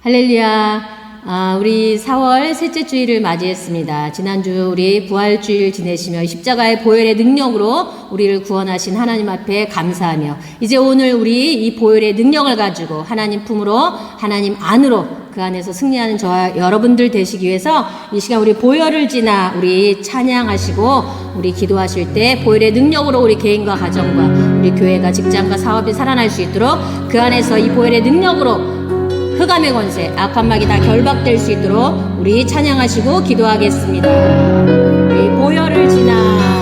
할렐루야. 우리 4월 셋째 주일을 맞이했습니다. 지난주 우리 부활주일 지내시며 십자가의 보혈의 능력으로 우리를 구원하신 하나님 앞에 감사하며 이제 오늘 우리 이 보혈의 능력을 가지고 하나님 품으로 하나님 안으로 그 안에서 승리하는 저와 여러분들 되시기 위해서 이 시간 우리 보혈을 지나 우리 찬양하시고 우리 기도하실 때 보혈의 능력으로 우리 개인과 가정과 우리 교회가 직장과 사업이 살아날 수 있도록 그 안에서 이 보혈의 능력으로 흑암의 권세, 악한 막이 다 결박될 수 있도록 우리 찬양하시고 기도하겠습니다. 우리 보혈을 지나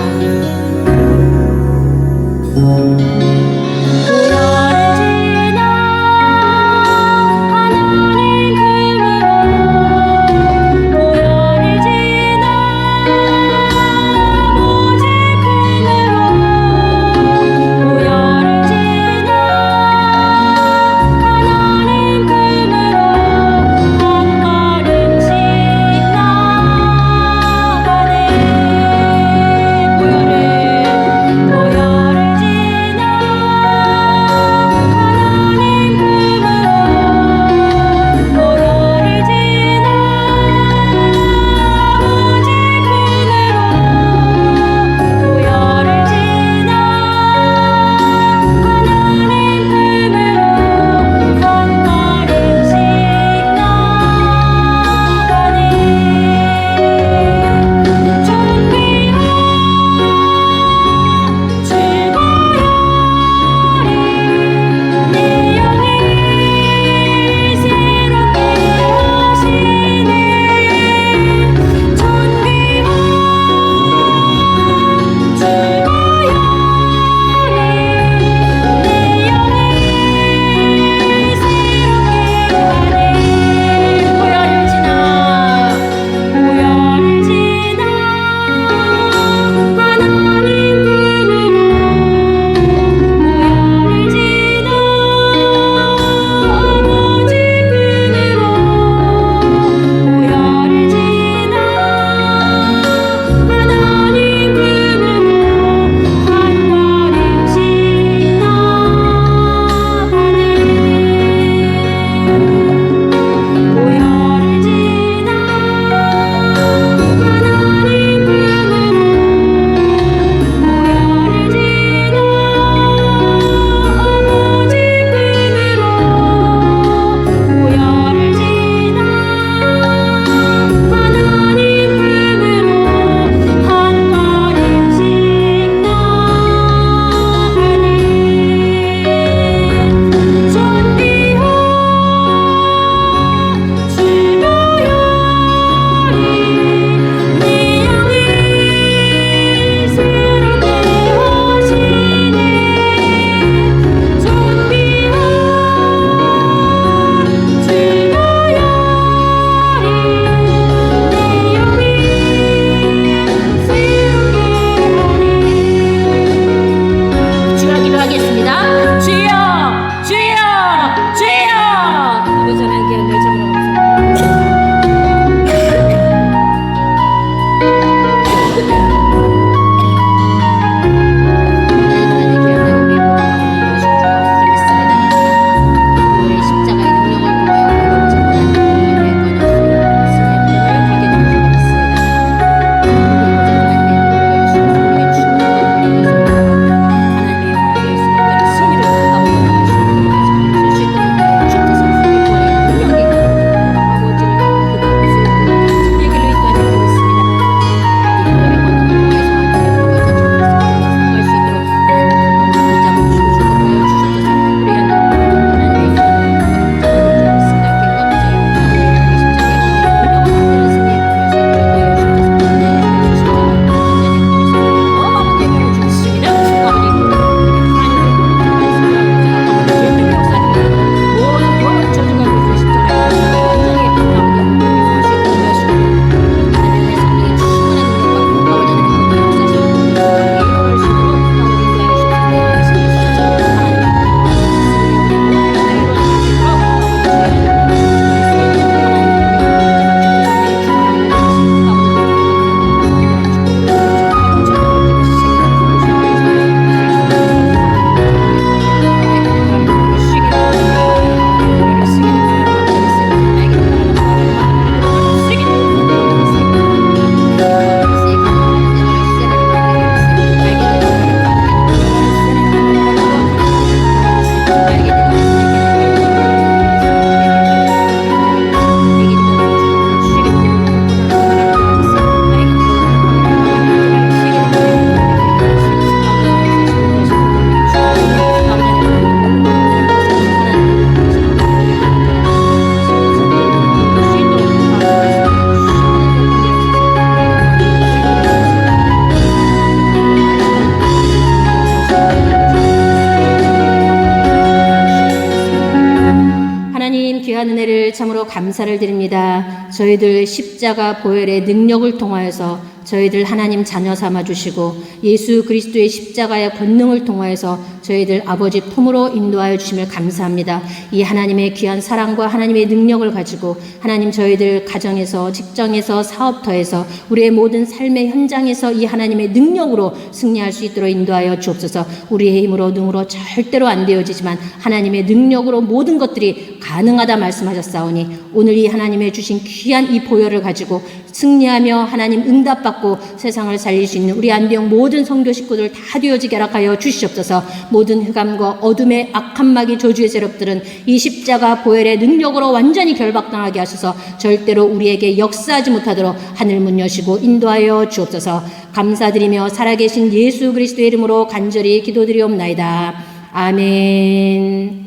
은혜를 참으로 감사를 드립니다. 저희들 십자가 보혈의 능력을 통하여서 저희들 하나님 자녀 삼아 주시고 예수 그리스도의 십자가의 권능을 통하여서 저희들 아버지 품으로 인도하여 주심을 감사합니다. 이 하나님의 귀한 사랑과 하나님의 능력을 가지고 하나님 저희들 가정에서 직장에서 사업터에서 우리의 모든 삶의 현장에서 이 하나님의 능력으로 승리할 수 있도록 인도하여 주옵소서. 우리의 힘으로 능으로 절대로 안 되어지지만 하나님의 능력으로 모든 것들이 가능하다 말씀하셨사오니 오늘 이 하나님의 주신 귀한 이 보혈을 가지고 승리하며 하나님 응답받고 세상을 살릴 수 있는 우리 안병 모든 성도 식구들 다 되어지게 허락하여 주시옵소서. 모든 흑암과 어둠의 악한 마귀 저주의 세력들은 이 십자가 보혈의 능력으로 완전히 결박당하게 하셔서 절대로 우리에게 역사하지 못하도록 하늘문 여시고 인도하여 주옵소서. 감사드리며 살아계신 예수 그리스도의 이름으로 간절히 기도드리옵나이다. 아멘.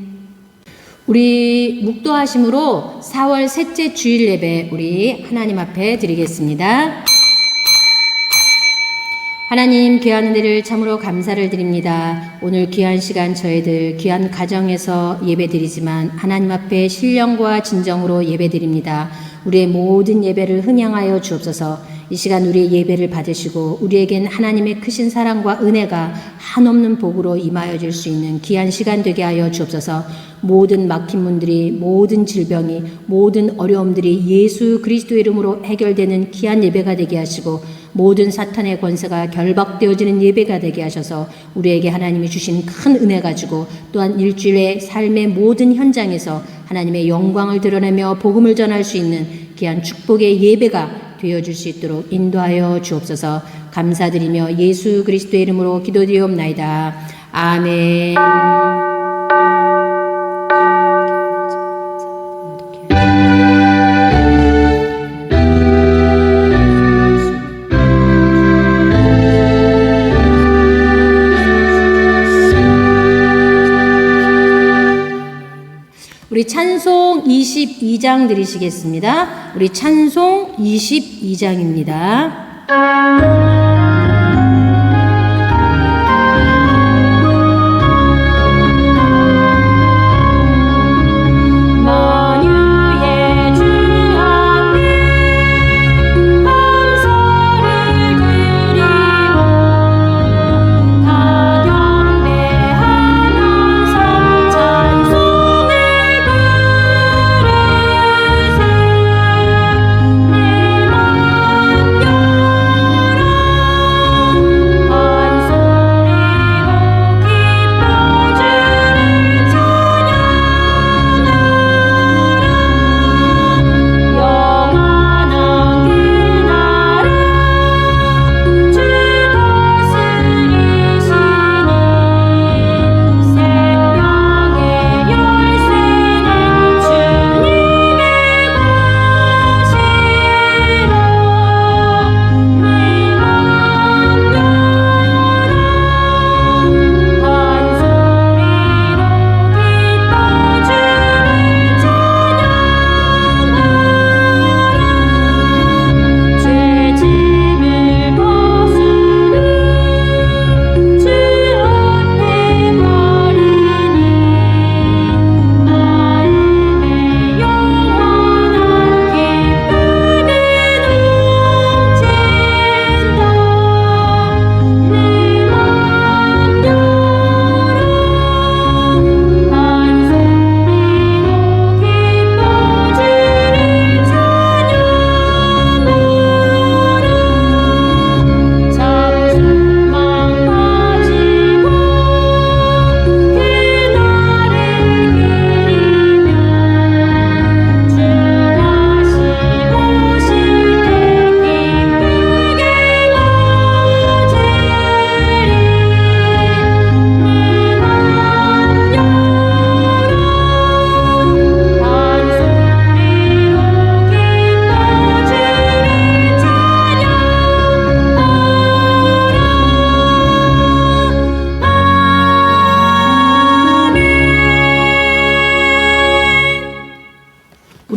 우리 묵도하심으로 4월 셋째 주일 예배 우리 하나님 앞에 드리겠습니다. 하나님 귀한 은혜를 참으로 감사를 드립니다. 오늘 귀한 시간 저희들 귀한 가정에서 예배 드리지만 하나님 앞에 신령과 진정으로 예배 드립니다. 우리의 모든 예배를 흥양하여 주옵소서. 이 시간 우리의 예배를 받으시고 우리에겐 하나님의 크신 사랑과 은혜가 한없는 복으로 임하여 줄 수 있는 귀한 시간 되게 하여 주옵소서. 모든 막힌 문들이, 모든 질병이, 모든 어려움들이 예수 그리스도 이름으로 해결되는 귀한 예배가 되게 하시고 모든 사탄의 권세가 결박되어지는 예배가 되게 하셔서 우리에게 하나님이 주신 큰 은혜 가지고 또한 일주일의 삶의 모든 현장에서 하나님의 영광을 드러내며 복음을 전할 수 있는 귀한 축복의 예배가 되어줄 수 있도록 인도하여 주옵소서. 감사드리며 예수 그리스도의 이름으로 기도드리옵나이다. 아멘. 우리 찬송 22장 드리시겠습니다. 우리 찬송 22장입니다.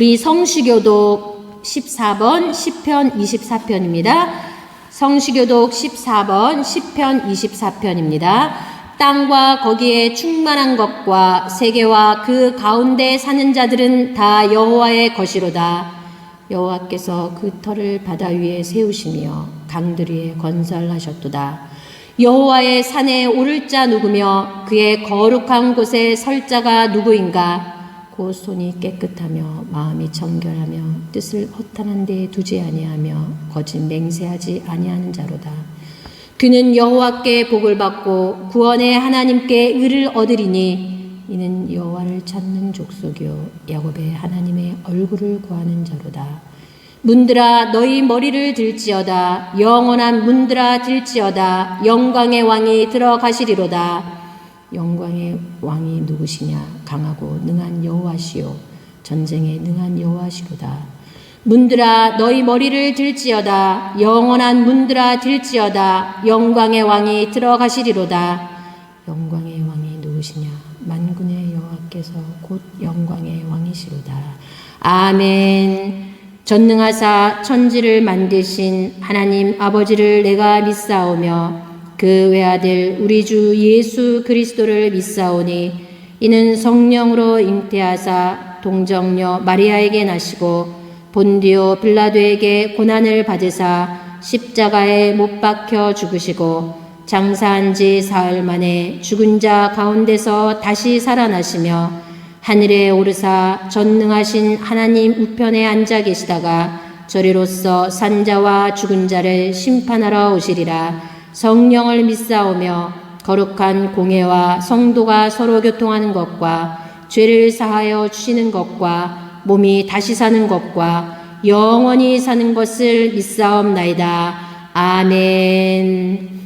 우리 성시교독 14번 시편 24편입니다. 성시교독 14번 시편 24편입니다. 땅과 거기에 충만한 것과 세계와 그 가운데 사는 자들은 다 여호와의 것이로다. 여호와께서 그 터를 바다 위에 세우시며 강들 위에 건설하셨도다. 여호와의 산에 오를 자 누구며 그의 거룩한 곳에 설 자가 누구인가? 곧 손이 깨끗하며 마음이 정결하며 뜻을 허탄한 데에 두지 아니하며 거짓 맹세하지 아니하는 자로다. 그는 여호와께 복을 받고 구원의 하나님께 의를 얻으리니 이는 여호와를 찾는 족속이요 야곱의 하나님의 얼굴을 구하는 자로다. 문들아 너희 머리를 들지어다. 영원한 문들아 들지어다. 영광의 왕이 들어가시리로다. 영광의 왕이 누구시냐? 강하고 능한 여호와시요 전쟁에 능한 여호와시로다. 문들아 너희 머리를 들지어다. 영원한 문들아 들지어다. 영광의 왕이 들어가시리로다. 영광의 왕이 누구시냐? 만군의 여호와께서 곧 영광의 왕이시로다. 아멘. 전능하사 천지를 만드신 하나님 아버지를 내가 믿사오며 그 외아들 우리 주 예수 그리스도를 믿사오니 이는 성령으로 잉태하사 동정녀 마리아에게 나시고 본디오 빌라도에게 고난을 받으사 십자가에 못 박혀 죽으시고 장사한 지 사흘 만에 죽은 자 가운데서 다시 살아나시며 하늘에 오르사 전능하신 하나님 우편에 앉아 계시다가 저리로서 산자와 죽은 자를 심판하러 오시리라. 성령을 믿사오며 거룩한 공회와 성도가 서로 교통하는 것과 죄를 사하여 주시는 것과 몸이 다시 사는 것과 영원히 사는 것을 믿사옵나이다. 아멘.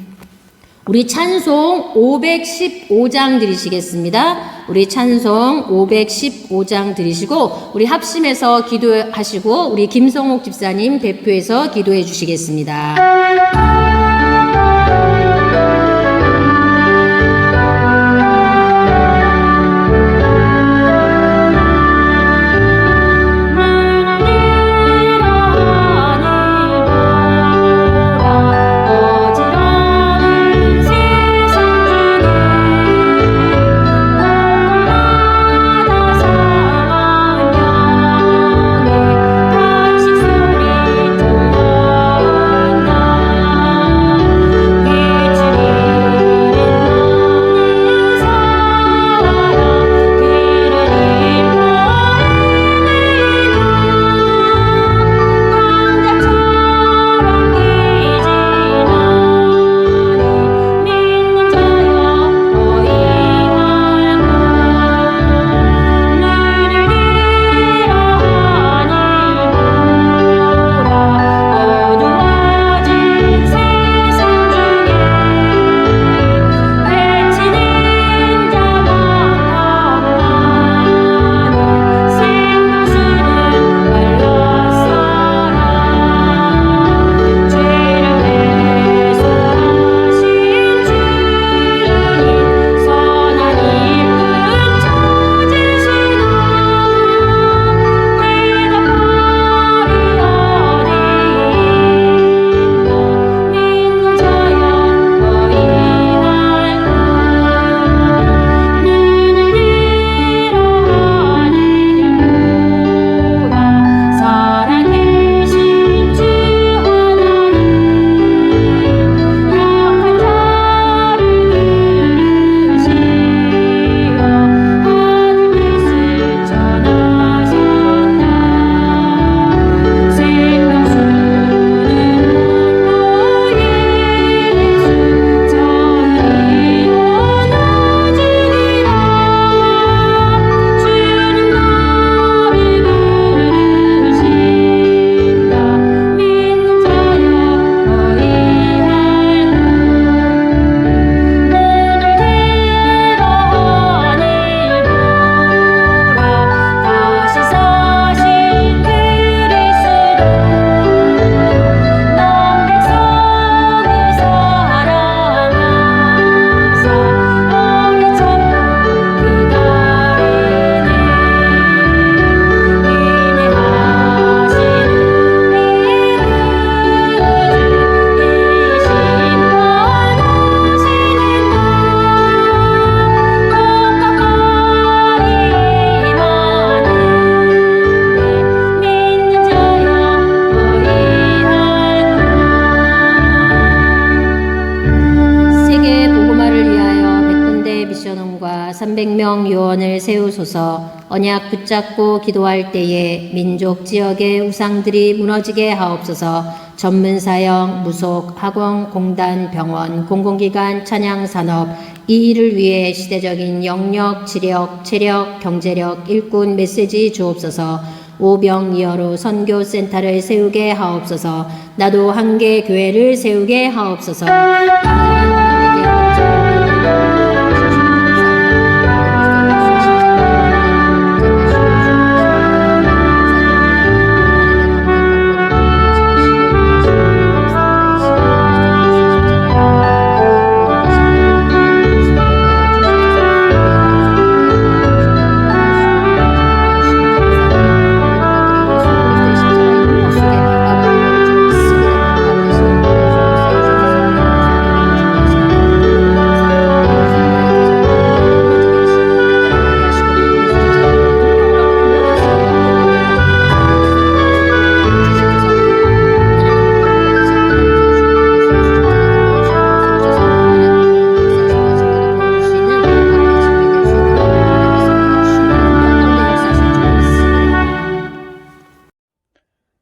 우리 찬송 515장 드리시겠습니다. 우리 찬송 515장 드리시고 우리 합심해서 기도하시고 우리 김성옥 집사님 대표해서 기도해 주시겠습니다. 300명 요원을 세우소서. 언약 붙잡고 기도할 때에 민족 지역의 우상들이 무너지게 하옵소서. 전문사역, 무속, 학원, 공단, 병원, 공공기관, 찬양산업 이 일을 위해 시대적인 영역, 지력, 체력, 경제력, 일꾼, 메시지 주옵소서. 오병이어로 선교센터를 세우게 하옵소서. 나도 한계 교회를 세우게 하옵소서.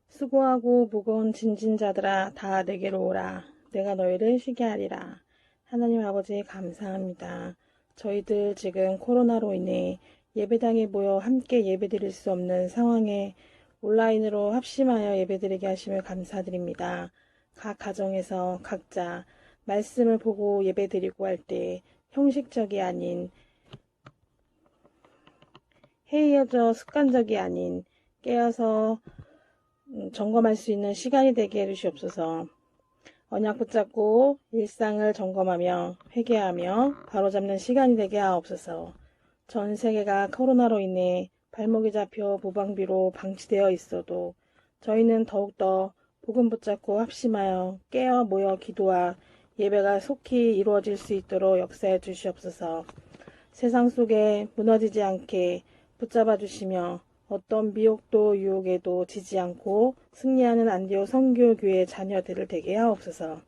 수고하고 무거운 짐진 자들아 다 내게로 오라. 내가 너희를 쉬게 하리라. 하나님 아버지 감사합니다. 저희들 지금 코로나로 인해 예배당에 모여 함께 예배드릴 수 없는 상황에 온라인으로 합심하여 예배드리게 하심을 감사드립니다. 각 가정에서 각자 말씀을 보고 예배드리고 할 때 형식적이 아닌 해이어져 습관적이 아닌 깨어서 점검할 수 있는 시간이 되게 해주시옵소서. 언약 붙잡고 일상을 점검하며 회개하며 바로잡는 시간이 되게 하옵소서. 전 세계가 코로나로 인해 발목이 잡혀 무방비로 방치되어 있어도 저희는 더욱더 복음 붙잡고 합심하여 깨어 모여 기도와 예배가 속히 이루어질 수 있도록 역사해 주시옵소서. 세상 속에 무너지지 않게 붙잡아 주시며 어떤 미혹도 유혹에도 지지 않고 승리하는 안디옥 선교교회 자녀들을 되게 하옵소서.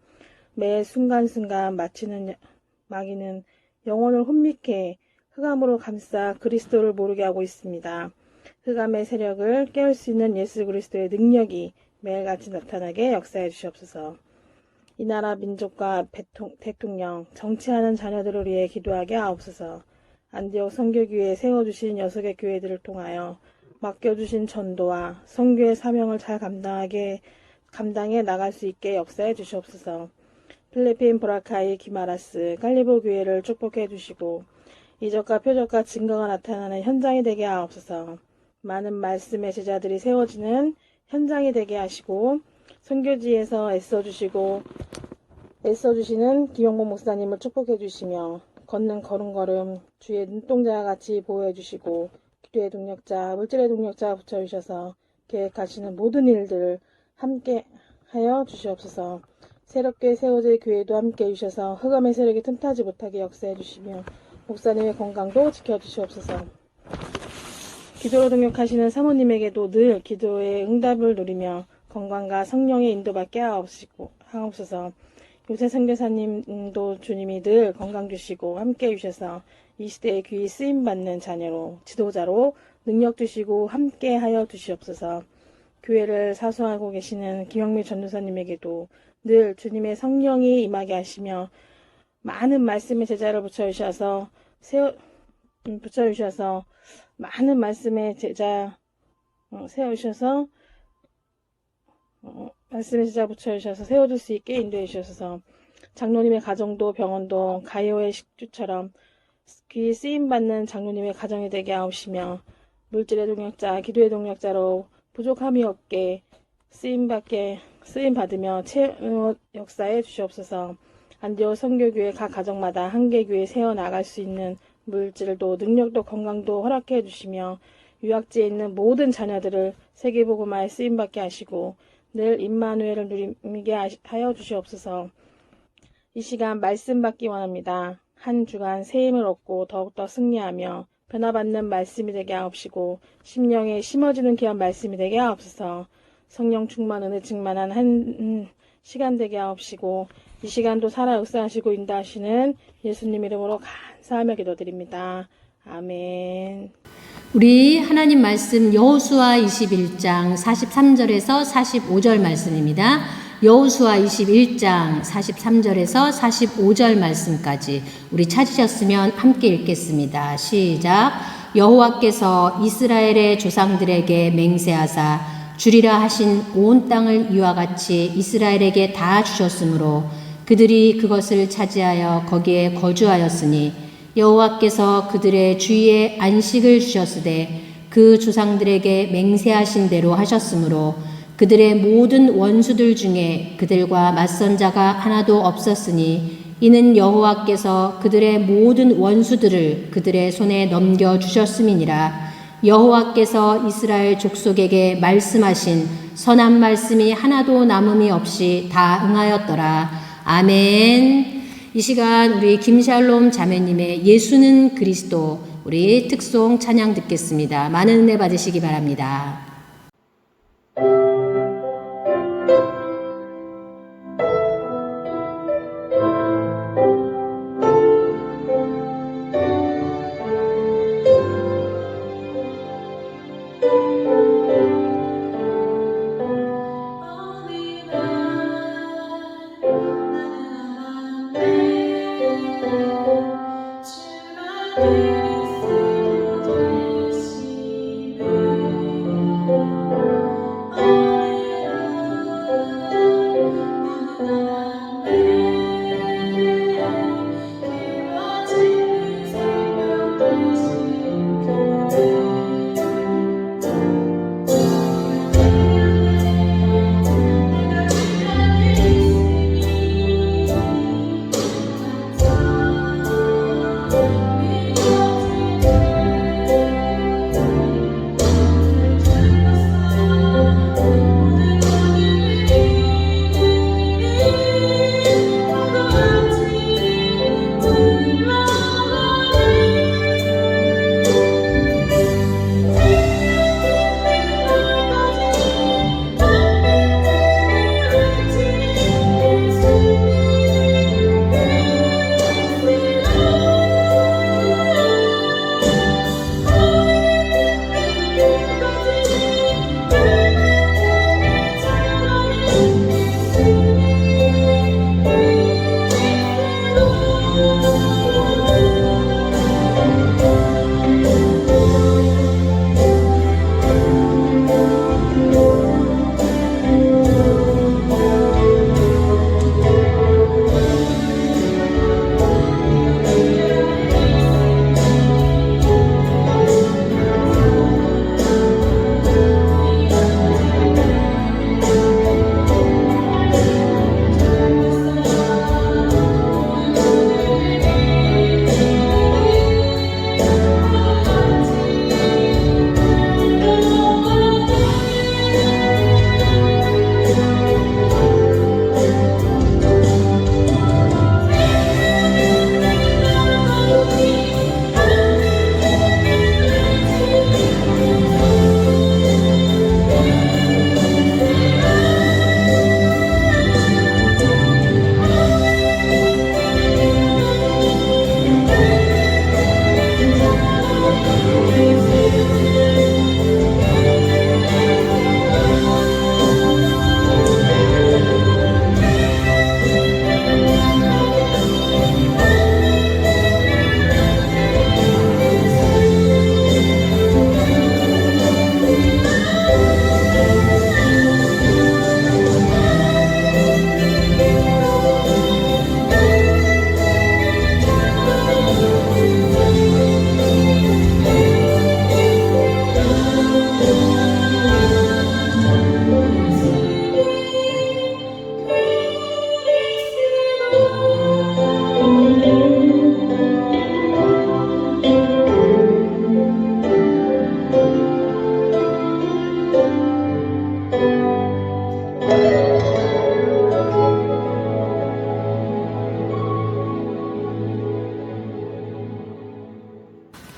매 순간순간 마귀는 영혼을 혼미케 흑암으로 감싸 그리스도를 모르게 하고 있습니다. 흑암의 세력을 깨울 수 있는 예수 그리스도의 능력이 매일같이 나타나게 역사해 주시옵소서. 이 나라 민족과 대통령, 정치하는 자녀들을 위해 기도하게 하옵소서. 안디옥 선교교회에 세워주신 6개 교회들을 통하여 맡겨주신 전도와 선교의 사명을 잘 감당해 나갈 수 있게 역사해 주시옵소서. 필리핀 보라카이 기마라스 갈리보 교회를 축복해 주시고 이적과 표적과 증거가 나타나는 현장이 되게 하옵소서. 많은 말씀의 제자들이 세워지는 현장이 되게 하시고 선교지에서 애써주시는 김영모 목사님을 축복해 주시며 걷는 걸음걸음 주의 눈동자와 같이 보호해 주시고 기도의 동력자, 물질의 동력자 붙여주셔서 계획하시는 모든 일들을 함께 하여 주시옵소서. 새롭게 세워질 교회도 함께 해주셔서 흑암의 세력이 틈타지 못하게 역사해 주시며 목사님의 건강도 지켜주시옵소서. 기도로 동역하시는 사모님에게도 늘 기도의 응답을 누리며 건강과 성령의 인도받게 하옵소서. 요새 선교사님도 주님이 늘 건강 주시고 함께 해주셔서 이 시대에 귀히 쓰임받는 자녀로 지도자로 능력 주시고 함께 하여 주시옵소서. 교회를 사수하고 계시는 김영미 전도사님에게도 늘 주님의 성령이 임하게 하시며 많은 말씀의 제자를 붙여주셔서 많은 말씀의 제자 세우셔서 말씀의 제자 붙여주셔서 세워줄 수 있게 인도해 주셔서 장로님의 가정도 병원도 가요의 식주처럼 귀히 쓰임받는 장로님의 가정이 되게 하옵시며 물질의 동력자, 기도의 동력자로 부족함이 없게 쓰임받으며 역사해 주시옵소서. 안디옥 선교교회 각 가정마다 한계교회 세워나갈 수 있는 물질도 능력도 건강도 허락해 주시며 유학지에 있는 모든 자녀들을 세계복음화에 쓰임받게 하시고 늘 임마누엘을 누리게 하여 주시옵소서. 이 시간 말씀 받기 원합니다. 한 주간 새 힘을 얻고 더욱더 승리하며 변화받는 말씀이 되게 하옵시고 심령에 심어지는 귀한 말씀이 되게 하옵소서. 성령 충만 은혜 충만한 한 시간 되게 하옵시고 이 시간도 살아 역사하시고 인도하시는 예수님 이름으로 감사하며 기도드립니다. 아멘. 우리 하나님 말씀 여호수아 21장 43절에서 45절 말씀입니다. 여호수아 21장 43절에서 45절 말씀까지 우리 찾으셨으면 함께 읽겠습니다. 시작. 여호와께서 이스라엘의 조상들에게 맹세하사 주리라 하신 온 땅을 이와 같이 이스라엘에게 다 주셨으므로 그들이 그것을 차지하여 거기에 거주하였으니 여호와께서 그들의 주위에 안식을 주셨으되 그 조상들에게 맹세하신 대로 하셨으므로 그들의 모든 원수들 중에 그들과 맞선 자가 하나도 없었으니 이는 여호와께서 그들의 모든 원수들을 그들의 손에 넘겨 주셨음이니라. 여호와께서 이스라엘 족속에게 말씀하신 선한 말씀이 하나도 남음이 없이 다 응하였더라. 아멘. 이 시간 우리 김샬롬 자매님의 예수는 그리스도 우리 특송 찬양 듣겠습니다. 많은 은혜 받으시기 바랍니다.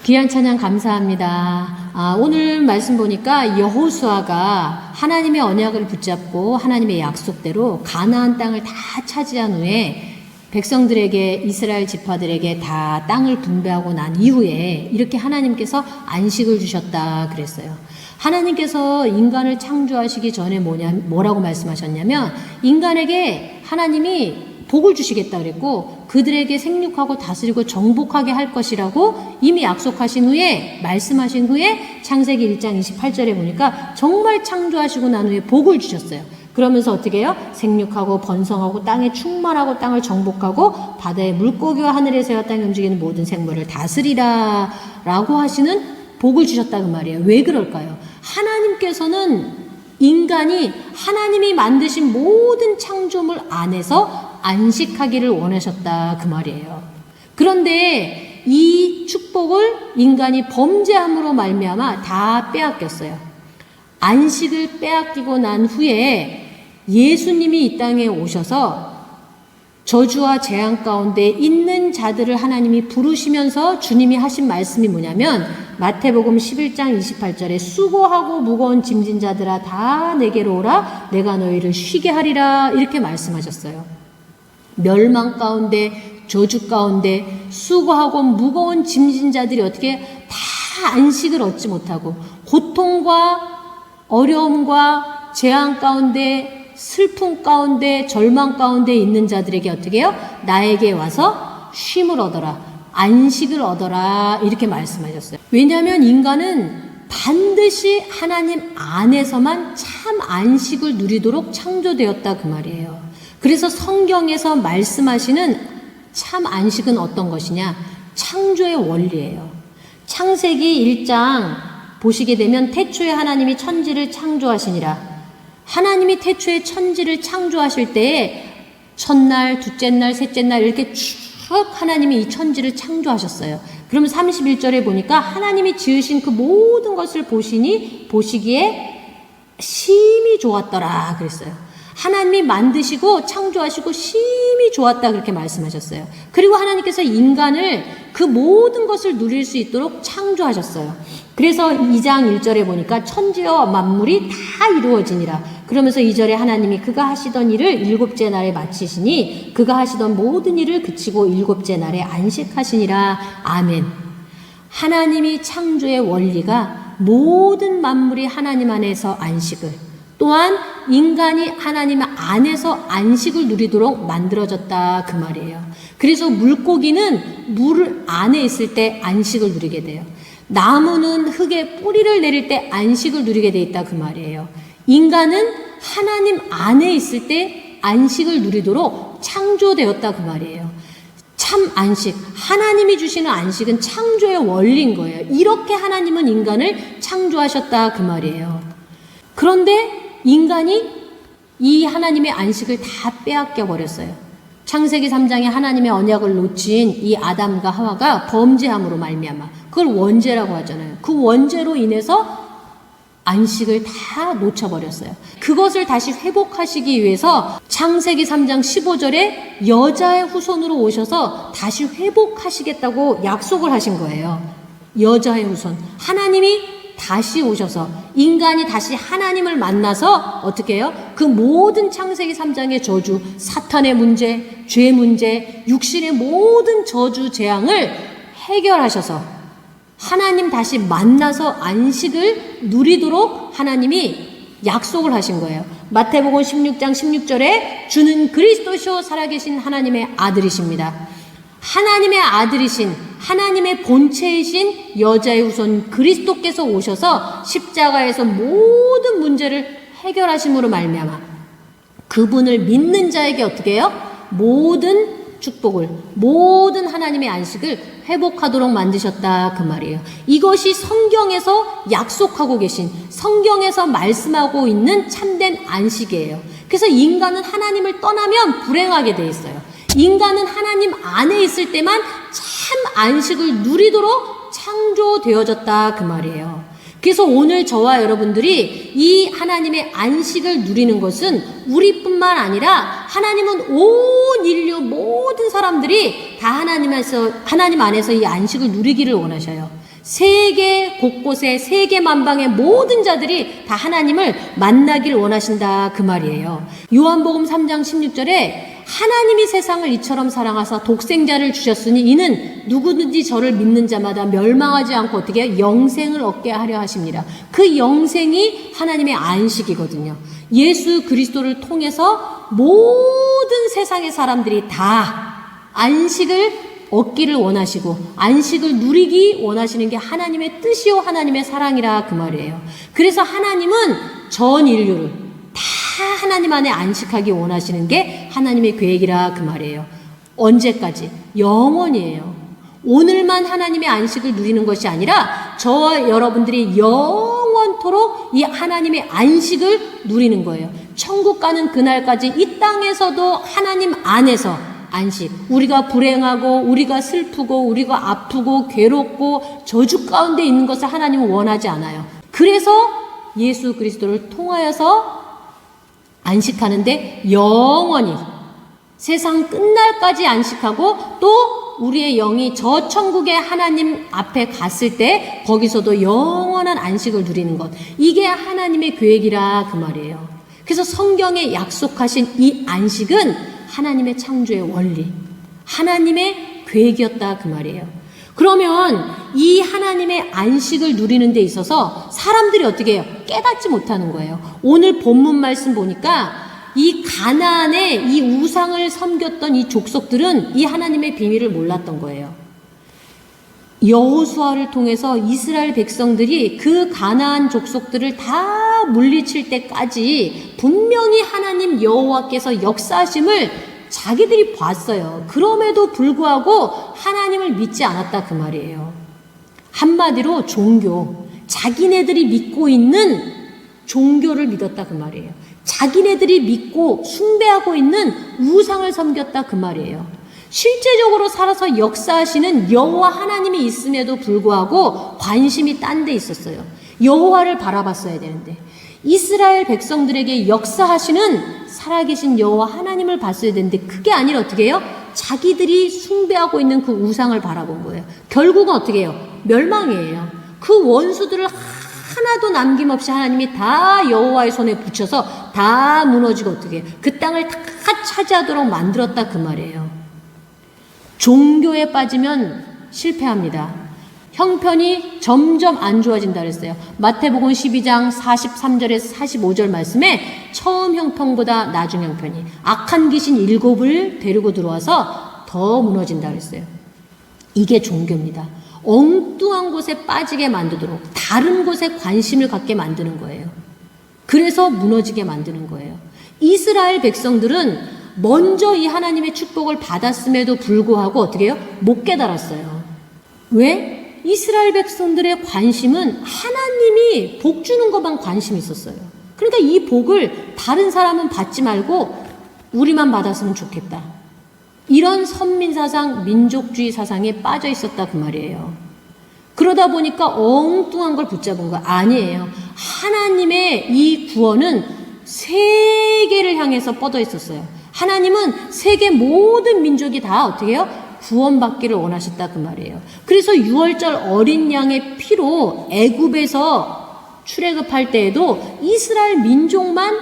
귀한 찬양 감사합니다. 오늘 말씀 보니까 여호수아가 하나님의 언약을 붙잡고 하나님의 약속대로 가나안 땅을 다 차지한 후에 백성들에게, 이스라엘 지파들에게 다 땅을 분배하고 난 이후에 이렇게 하나님께서 안식을 주셨다 그랬어요. 하나님께서 인간을 창조하시기 전에 뭐라고 말씀하셨냐면, 인간에게 하나님이 복을 주시겠다 그랬고, 그들에게 생육하고 다스리고 정복하게 할 것이라고 이미 약속하신 후에, 말씀하신 후에 창세기 1장 28절에 보니까 정말 창조하시고 난 후에 복을 주셨어요. 그러면서 어떻게 해요? 생육하고 번성하고 땅에 충만하고 땅을 정복하고 바다의 물고기와 하늘의 새와 땅에 움직이는 모든 생물을 다스리라 라고 하시는 복을 주셨다 그 말이에요. 왜 그럴까요? 하나님께서는 인간이 하나님이 만드신 모든 창조물 안에서 안식하기를 원하셨다 그 말이에요. 그런데 이 축복을 인간이 범죄함으로 말미암아 다 빼앗겼어요. 안식을 빼앗기고 난 후에 예수님이 이 땅에 오셔서 저주와 재앙 가운데 있는 자들을 하나님이 부르시면서 주님이 하신 말씀이 뭐냐면, 마태복음 11장 28절에 수고하고 무거운 짐진 자들아 다 내게로 오라, 내가 너희를 쉬게 하리라, 이렇게 말씀하셨어요. 멸망 가운데, 저주 가운데 수고하고 무거운 짐진 자들이 어떻게 다 안식을 얻지 못하고 고통과 어려움과 재앙 가운데, 슬픔 가운데, 절망 가운데 있는 자들에게 어떻게 해요? 나에게 와서 쉼을 얻어라, 안식을 얻어라, 이렇게 말씀하셨어요. 왜냐하면 인간은 반드시 하나님 안에서만 참 안식을 누리도록 창조되었다 그 말이에요. 그래서 성경에서 말씀하시는 참 안식은 어떤 것이냐? 창조의 원리예요. 창세기 1장 보시게 되면 태초에 하나님이 천지를 창조하시니라. 하나님이 태초에 천지를 창조하실 때에 첫날, 둘째 날, 셋째 날 이렇게 쭉 하나님이 이 천지를 창조하셨어요. 그럼 31절에 보니까 하나님이 지으신 그 모든 것을 보시기에 심히 좋았더라 그랬어요. 하나님이 만드시고 창조하시고 심히 좋았다 그렇게 말씀하셨어요. 그리고 하나님께서 인간을 그 모든 것을 누릴 수 있도록 창조하셨어요. 그래서 2장 1절에 보니까 천지와 만물이 다 이루어지니라. 그러면서 2절에 하나님이 그가 하시던 일을 일곱째 날에 마치시니 그가 하시던 모든 일을 그치고 일곱째 날에 안식하시니라. 아멘. 하나님이 창조의 원리가 모든 만물이 하나님 안에서 안식을, 또한 인간이 하나님 안에서 안식을 누리도록 만들어졌다 그 말이에요. 그래서 물고기는 물 안에 있을 때 안식을 누리게 돼요. 나무는 흙에 뿌리를 내릴 때 안식을 누리게 돼 있다 그 말이에요. 인간은 하나님 안에 있을 때 안식을 누리도록 창조되었다 그 말이에요. 참 안식, 하나님이 주시는 안식은 창조의 원리인 거예요. 이렇게 하나님은 인간을 창조하셨다 그 말이에요. 그런데 인간이 이 하나님의 안식을 다 빼앗겨 버렸어요. 창세기 3장에 하나님의 언약을 놓친 이 아담과 하와가 범죄함으로 말미암아, 그걸 원죄라고 하잖아요. 그 원죄로 인해서 안식을 다 놓쳐버렸어요. 그것을 다시 회복하시기 위해서 창세기 3장 15절에 여자의 후손으로 오셔서 다시 회복하시겠다고 약속을 하신 거예요. 여자의 후손. 하나님이 다시 오셔서 인간이 다시 하나님을 만나서 어떻게 해요? 그 모든 창세기 3장의 저주, 사탄의 문제, 죄 문제, 육신의 모든 저주, 재앙을 해결하셔서 하나님 다시 만나서 안식을 누리도록 하나님이 약속을 하신 거예요. 마태복음 16장 16절에 주는 그리스도시요 살아계신 하나님의 아들이십니다. 하나님의 아들이신, 하나님의 본체이신 여자의 후손 그리스도께서 오셔서 십자가에서 모든 문제를 해결하심으로 말미암아 그분을 믿는 자에게 어떻게 해요? 모든 축복을, 모든 하나님의 안식을 회복하도록 만드셨다 그 말이에요. 이것이 성경에서 약속하고 계신, 성경에서 말씀하고 있는 참된 안식이에요. 그래서 인간은 하나님을 떠나면 불행하게 돼 있어요. 인간은 하나님 안에 있을 때만 참 안식을 누리도록 창조되어졌다 그 말이에요. 그래서 오늘 저와 여러분들이 이 하나님의 안식을 누리는 것은 우리뿐만 아니라 하나님은 온 인류 모든 사람들이 다 하나님 안에서 이 안식을 누리기를 원하셔요. 세계 곳곳에, 세계 만방의 모든 자들이 다 하나님을 만나기를 원하신다 그 말이에요. 요한복음 3장 16절에 하나님이 세상을 이처럼 사랑하사 독생자를 주셨으니 이는 누구든지 저를 믿는 자마다 멸망하지 않고 어떻게 영생을 얻게 하려 하십니다. 그 영생이 하나님의 안식이거든요. 예수 그리스도를 통해서 모든 세상의 사람들이 다 안식을 얻기를 원하시고 안식을 누리기 원하시는 게 하나님의 뜻이요 하나님의 사랑이라 그 말이에요. 그래서 하나님은 전 인류를 다 하나님 안에 안식하기 원하시는 게 하나님의 계획이라 그 말이에요. 언제까지? 영원이에요. 오늘만 하나님의 안식을 누리는 것이 아니라 저와 여러분들이 영원토록 이 하나님의 안식을 누리는 거예요. 천국 가는 그날까지 이 땅에서도 하나님 안에서 안식. 우리가 불행하고 우리가 슬프고 우리가 아프고 괴롭고 저주 가운데 있는 것을 하나님은 원하지 않아요. 그래서 예수 그리스도를 통하여서 안식하는데 영원히 세상 끝날까지 안식하고 또 우리의 영이 저 천국의 하나님 앞에 갔을 때 거기서도 영원한 안식을 누리는 것. 이게 하나님의 계획이라 그 말이에요. 그래서 성경에 약속하신 이 안식은 하나님의 창조의 원리, 하나님의 계획이었다 그 말이에요. 그러면 이 하나님의 안식을 누리는 데 있어서 사람들이 어떻게 해요? 깨닫지 못하는 거예요. 오늘 본문 말씀 보니까 이 가나안의 이 우상을 섬겼던 이 족속들은 이 하나님의 비밀을 몰랐던 거예요. 여호수아를 통해서 이스라엘 백성들이 그 가나안 족속들을 다 물리칠 때까지 분명히 하나님 여호와께서 역사하심을 자기들이 봤어요. 그럼에도 불구하고 하나님을 믿지 않았다 그 말이에요. 한마디로 종교, 자기네들이 믿고 있는 종교를 믿었다 그 말이에요. 자기네들이 믿고 숭배하고 있는 우상을 섬겼다 그 말이에요. 실제적으로 살아서 역사하시는 여호와 하나님이 있음에도 불구하고 관심이 딴 데 있었어요. 여호와를 바라봤어야 되는데 이스라엘 백성들에게 역사하시는 살아계신 여호와 하나님을 봤어야 되는데 그게 아니라 어떻게 해요? 자기들이 숭배하고 있는 그 우상을 바라본 거예요. 결국은 어떻게 해요? 멸망이에요. 그 원수들을 하나도 남김없이 하나님이 다 여호와의 손에 붙여서 다 무너지고 어떻게 해요? 그 땅을 다 차지하도록 만들었다 그 말이에요. 종교에 빠지면 실패합니다. 형편이 점점 안 좋아진다 그랬어요. 마태복음 12장 43절에서 45절 말씀에 처음 형편보다 나중 형편이 악한 귀신 7을 데리고 들어와서 더 무너진다 그랬어요. 이게 종교입니다. 엉뚱한 곳에 빠지게 만들도록 다른 곳에 관심을 갖게 만드는 거예요. 그래서 무너지게 만드는 거예요. 이스라엘 백성들은 먼저 이 하나님의 축복을 받았음에도 불구하고 어떻게 해요? 못 깨달았어요. 왜? 이스라엘 백성들의 관심은 하나님이 복 주는 것만 관심이 있었어요. 그러니까 이 복을 다른 사람은 받지 말고 우리만 받았으면 좋겠다. 이런 선민사상, 민족주의 사상에 빠져 있었다 그 말이에요. 그러다 보니까 엉뚱한 걸 붙잡은 거 아니에요. 하나님의 이 구원은 세계를 향해서 뻗어 있었어요. 하나님은 세계 모든 민족이 다 어떻게 해요? 구원받기를 원하셨다 그 말이에요. 그래서 유월절 어린 양의 피로 애굽에서 출애굽할 때에도 이스라엘 민족만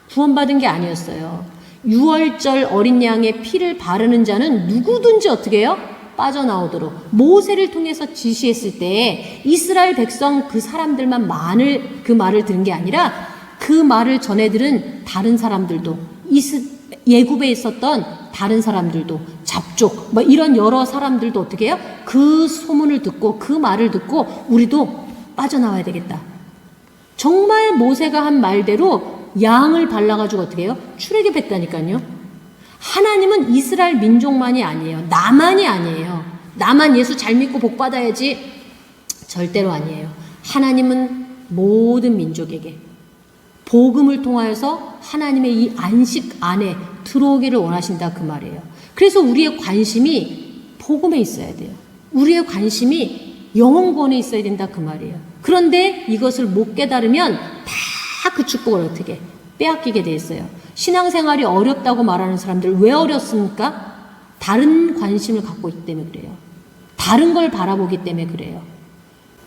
구원받은 게 아니었어요. 유월절 어린 양의 피를 바르는 자는 누구든지 어떻게 해요? 빠져나오도록 모세를 통해서 지시했을 때 이스라엘 백성 그 사람들만 그 말을 들은 게 아니라 그 말을 전해 들은 다른 사람들도 예굽에 있었던 다른 사람들도 잡족 이런 여러 사람들도 어떻게 해요? 그 소문을 듣고 그 말을 듣고 우리도 빠져나와야 되겠다. 정말 모세가 한 말대로 양을 발라가지고 어떻게 해요? 출애굽했다니까요. 하나님은 이스라엘 민족만이 아니에요. 나만이 아니에요. 나만 예수 잘 믿고 복 받아야지. 절대로 아니에요. 하나님은 모든 민족에게 복음을 통하여서 하나님의 이 안식 안에 들어오기를 원하신다 그 말이에요. 그래서 우리의 관심이 복음에 있어야 돼요. 우리의 관심이 영혼권에 있어야 된다 그 말이에요. 그런데 이것을 못 깨달으면 다 그 축복을 어떻게 빼앗기게 돼 있어요. 신앙생활이 어렵다고 말하는 사람들 왜 어렵습니까? 다른 관심을 갖고 있기 때문에 그래요. 다른 걸 바라보기 때문에 그래요.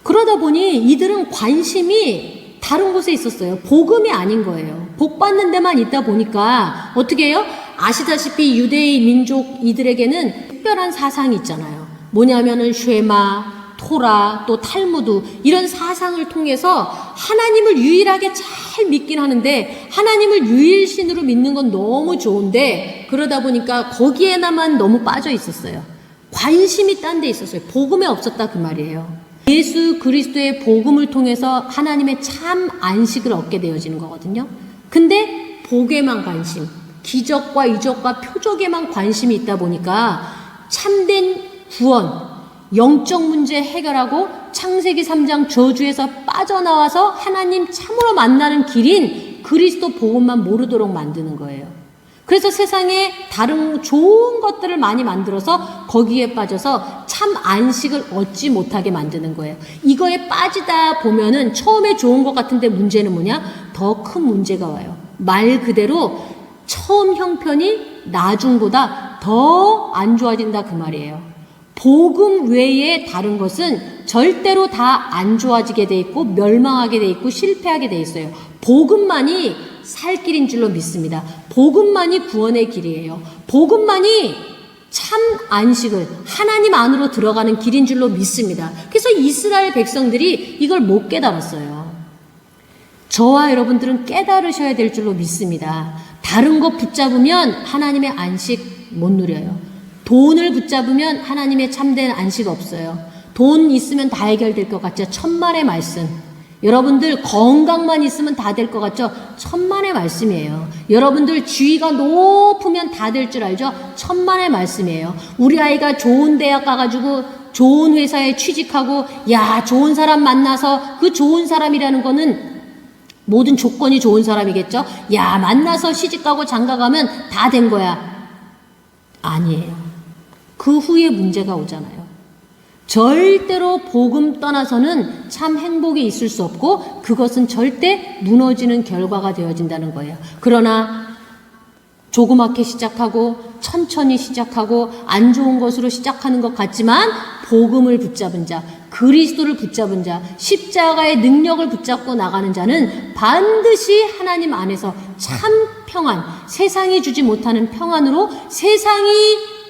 그러다 보니 이들은 관심이 다른 곳에 있었어요. 복음이 아닌 거예요. 복 받는 데만 있다 보니까 어떻게 해요? 아시다시피 유대인 민족 이들에게는 특별한 사상이 있잖아요. 뭐냐면은 쉐마, 토라, 또 탈무드 이런 사상을 통해서 하나님을 유일하게 잘 믿긴 하는데 하나님을 유일신으로 믿는 건 너무 좋은데 그러다 보니까 거기에나만 너무 빠져 있었어요. 관심이 딴 데 있었어요. 복음에 없었다 그 말이에요. 예수 그리스도의 복음을 통해서 하나님의 참 안식을 얻게 되어지는 거거든요. 근데 복에만 관심, 기적과 이적과 표적에만 관심이 있다 보니까 참된 구원, 영적 문제 해결하고 창세기 3장 저주에서 빠져나와서 하나님 참으로 만나는 길인 그리스도 복음만 모르도록 만드는 거예요. 그래서 세상에 다른 좋은 것들을 많이 만들어서 거기에 빠져서 참 안식을 얻지 못하게 만드는 거예요. 이거에 빠지다 보면은 처음에 좋은 것 같은데 문제는 뭐냐? 더 큰 문제가 와요. 말 그대로 처음 형편이 나중보다 더 안 좋아진다 그 말이에요. 복음 외에 다른 것은 절대로 다 안 좋아지게 돼 있고 멸망하게 돼 있고 실패하게 돼 있어요. 복음만이 살 길인 줄로 믿습니다. 복음만이 구원의 길이에요. 복음만이 참 안식을 하나님 안으로 들어가는 길인 줄로 믿습니다. 그래서 이스라엘 백성들이 이걸 못 깨달았어요. 저와 여러분들은 깨달으셔야 될 줄로 믿습니다. 다른 거 붙잡으면 하나님의 안식 못 누려요. 돈을 붙잡으면 하나님의 참된 안식 없어요. 돈 있으면 다 해결될 것 같죠? 천만의 말씀. 여러분들 건강만 있으면 다 될 것 같죠? 천만의 말씀이에요. 여러분들 지위가 높으면 다 될 줄 알죠? 천만의 말씀이에요. 우리 아이가 좋은 대학 가가지고 좋은 회사에 취직하고 야 좋은 사람 만나서 그 좋은 사람이라는 거는 모든 조건이 좋은 사람이겠죠? 야 만나서 시집가고 장가가면 다 된 거야. 아니에요. 그 후에 문제가 오잖아요. 절대로 복음 떠나서는 참 행복이 있을 수 없고 그것은 절대 무너지는 결과가 되어진다는 거예요. 그러나 조그맣게 시작하고 천천히 시작하고 안 좋은 것으로 시작하는 것 같지만 복음을 붙잡은 자, 그리스도를 붙잡은 자, 십자가의 능력을 붙잡고 나가는 자는 반드시 하나님 안에서 참 평안, 세상이 주지 못하는 평안으로 세상이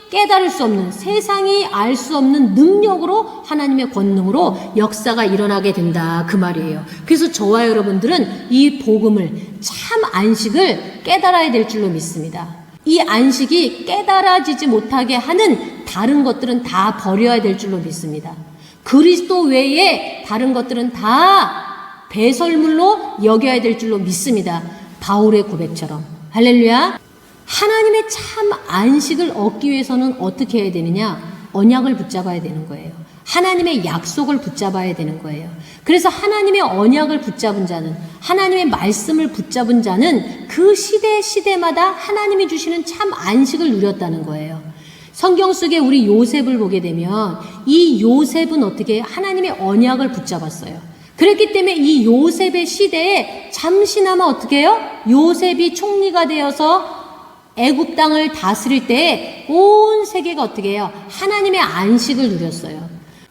깨달을 수 없는 세상이 알 수 없는 능력으로 하나님의 권능으로 역사가 일어나게 된다 그 말이에요. 그래서 저와 여러분들은 이 복음을 참 안식을 깨달아야 될 줄로 믿습니다. 이 안식이 깨달아지지 못하게 하는 다른 것들은 다 버려야 될 줄로 믿습니다. 그리스도 외에 다른 것들은 다 배설물로 여겨야 될 줄로 믿습니다. 바울의 고백처럼. 할렐루야. 하나님의 참 안식을 얻기 위해서는 어떻게 해야 되느냐? 언약을 붙잡아야 되는 거예요. 하나님의 약속을 붙잡아야 되는 거예요. 그래서 하나님의 언약을 붙잡은 자는, 하나님의 말씀을 붙잡은 자는 그 시대마다 하나님이 주시는 참 안식을 누렸다는 거예요. 성경 속에 우리 요셉을 보게 되면 이 요셉은 어떻게 하나님의 언약을 붙잡았어요. 그렇기 때문에 이 요셉의 시대에 잠시나마 어떻게 해요? 요셉이 총리가 되어서 애굽 땅을 다스릴 때에 온 세계가 어떻게 해요? 하나님의 안식을 누렸어요.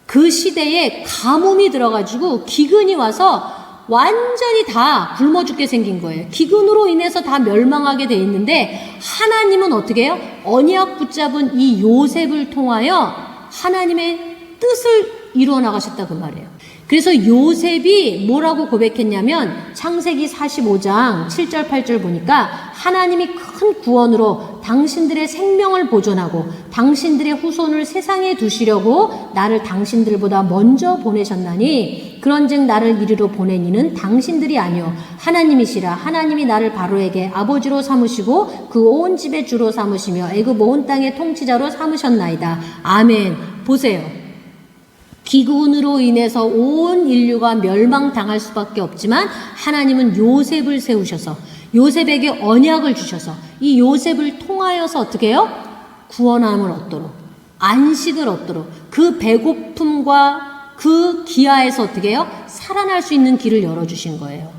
그 시대에 가뭄이 들어가지고 기근이 와서 완전히 다 굶어 죽게 생긴 거예요. 기근으로 인해서 다 멸망하게 돼 있는데 하나님은 어떻게 해요? 언약 붙잡은 이 요셉을 통하여 하나님의 뜻을 이루어 나가셨다 그 말이에요. 그래서 요셉이 뭐라고 고백했냐면 창세기 45장 7절 8절 보니까 하나님이 큰 구원으로 당신들의 생명을 보존하고 당신들의 후손을 세상에 두시려고 나를 당신들보다 먼저 보내셨나니 그런즉 나를 이리로 보낸 이는 당신들이 아니요 하나님이시라. 하나님이 나를 바로에게 아버지로 삼으시고 그 온 집의 주로 삼으시며 애굽 온 땅의 통치자로 삼으셨나이다. 아멘. 보세요. 기근으로 인해서 온 인류가 멸망당할 수밖에 없지만 하나님은 요셉을 세우셔서 요셉에게 언약을 주셔서 이 요셉을 통하여서 어떻게 해요? 구원함을 얻도록 안식을 얻도록 그 배고픔과 그 기아에서 어떻게 해요? 살아날 수 있는 길을 열어주신 거예요.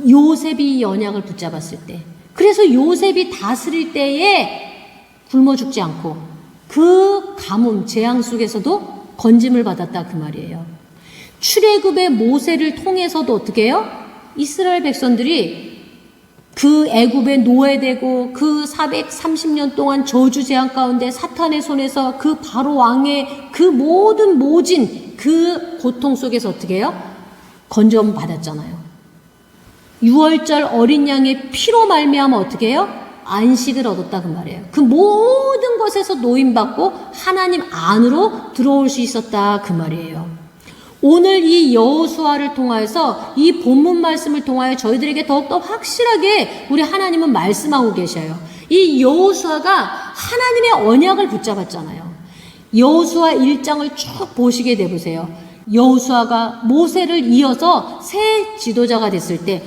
요셉이 이 언약을 붙잡았을 때 그래서 요셉이 다스릴 때에 굶어 죽지 않고 그 가뭄 재앙 속에서도 건짐을 받았다 그 말이에요. 출애굽의 모세를 통해서도 어떻게 해요? 이스라엘 백성들이 그 애굽에 노예되고 그 430년 동안 저주 재앙 가운데 사탄의 손에서 그 바로 왕의 그 모든 모진 그 고통 속에서 어떻게 해요? 건져움 받았잖아요. 6월절 어린 양의 피로 말미암아 어떻게 해요? 안식을 얻었다 그 말이에요. 그 모든 것에서 노임받고 하나님 안으로 들어올 수 있었다 그 말이에요. 오늘 이 여호수아를 통하여서 이 본문 말씀을 통하여 저희들에게 더욱더 확실하게 우리 하나님은 말씀하고 계셔요. 이 여호수아가 하나님의 언약을 붙잡았잖아요. 여호수아 1장을 쭉 보시게 돼 보세요. 여호수아가 모세를 이어서 새 지도자가 됐을 때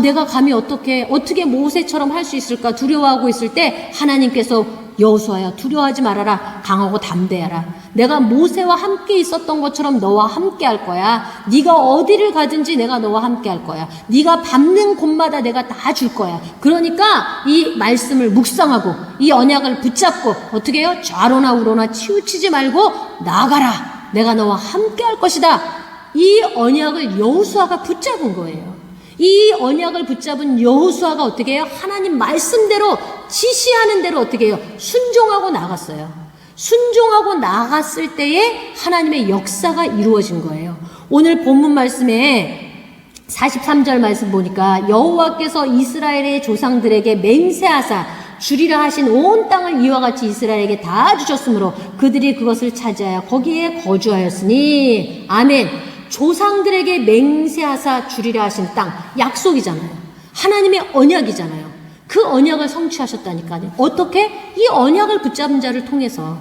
내가 감히 어떻게 모세처럼 할 수 있을까 두려워하고 있을 때 하나님께서 여호수아야 두려워하지 말아라. 강하고 담대하라. 내가 모세와 함께 있었던 것처럼 너와 함께 할 거야. 네가 어디를 가든지 내가 너와 함께 할 거야. 네가 밟는 곳마다 내가 다 줄 거야. 그러니까 이 말씀을 묵상하고 이 언약을 붙잡고 어떻게 해요? 좌로나 우로나 치우치지 말고 나가라. 내가 너와 함께 할 것이다. 이 언약을 여호수아가 붙잡은 거예요. 이 언약을 붙잡은 여호수아가 어떻게 해요? 하나님 말씀대로 지시하는 대로 어떻게 해요? 순종하고 나갔어요. 순종하고 나갔을 때에 하나님의 역사가 이루어진 거예요. 오늘 본문 말씀에 43절 말씀 보니까 여호와께서 이스라엘의 조상들에게 맹세하사 주리라 하신 온 땅을 이와 같이 이스라엘에게 다 주셨으므로 그들이 그것을 차지하여 거기에 거주하였으니 아멘. 조상들에게 맹세하사 주리라 하신 땅, 약속이잖아요. 하나님의 언약이잖아요. 그 언약을 성취하셨다니까요. 어떻게? 이 언약을 붙잡은 자를 통해서.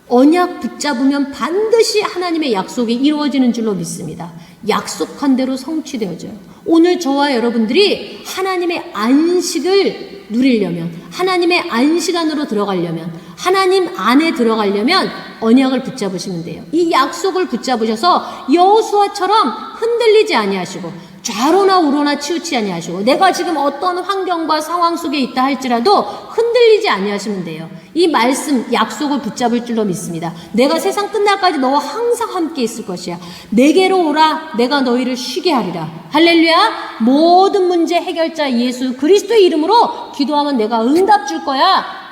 언약 붙잡으면 반드시 하나님의 약속이 이루어지는 줄로 믿습니다. 약속한 대로 성취되어져요. 오늘 저와 여러분들이 하나님의 안식을 누리려면, 하나님의 안식 안으로 들어가려면, 하나님 안에 들어가려면 언약을 붙잡으시면 돼요. 이 약속을 붙잡으셔서 여호수아처럼 흔들리지 아니하시고 좌로나 우로나 치우치지 아니하시고 내가 지금 어떤 환경과 상황 속에 있다 할지라도 흔들리지 아니하시면 돼요. 이 말씀 약속을 붙잡을 줄로 믿습니다. 내가 세상 끝날까지 너와 항상 함께 있을 것이야. 내게로 오라. 내가 너희를 쉬게 하리라. 할렐루야. 모든 문제 해결자 예수 그리스도의 이름으로 기도하면 내가 응답 줄 거야.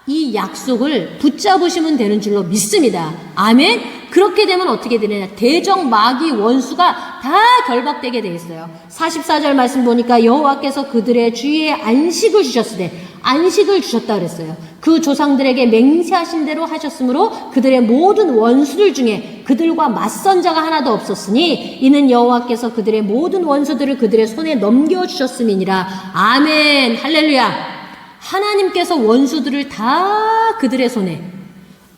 이 약속을 붙잡으시면 되는 줄로 믿습니다. 아멘. 그렇게 되면 어떻게 되느냐? 대적 마귀 원수가 다 결박되게 돼 있어요. 44절 말씀 보니까 여호와께서 그들의 주위에 안식을 주셨으되 안식을 주셨다 그랬어요. 그 조상들에게 맹세하신 대로 하셨으므로 그들의 모든 원수들 중에 그들과 맞선 자가 하나도 없었으니 이는 여호와께서 그들의 모든 원수들을 그들의 손에 넘겨주셨음이니라. 아멘. 할렐루야. 하나님께서 원수들을 다 그들의 손에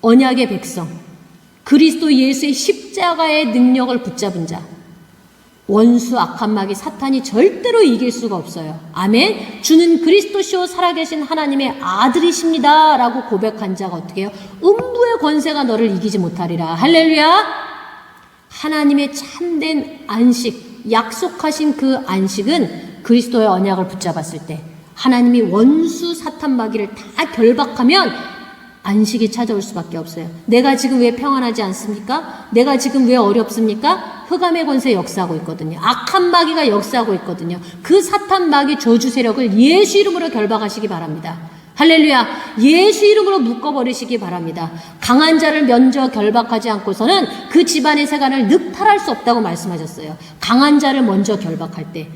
언약의 백성 그리스도 예수의 십자가의 능력을 붙잡은 자 원수 악한 마귀 사탄이 절대로 이길 수가 없어요. 아멘. 주는 그리스도시요 살아계신 하나님의 아들이십니다 라고 고백한 자가 어떻게 해요? 음부의 권세가 너를 이기지 못하리라. 할렐루야. 하나님의 참된 안식 약속하신 그 안식은 그리스도의 언약을 붙잡았을 때 하나님이 원수 사탄 마귀를 다 결박하면 안식이 찾아올 수밖에 없어요. 내가 지금 왜 평안하지 않습니까? 내가 지금 왜 어렵습니까? 흑암의 권세 역사하고 있거든요. 악한 마귀가 역사하고 있거든요. 그 사탄 마귀 저주 세력을 예수 이름으로 결박하시기 바랍니다. 할렐루야. 예수 이름으로 묶어버리시기 바랍니다. 강한 자를 먼저 결박하지 않고서는 그 집안의 세간을 늑탈할 수 없다고 말씀하셨어요. 강한 자를 먼저 결박할 때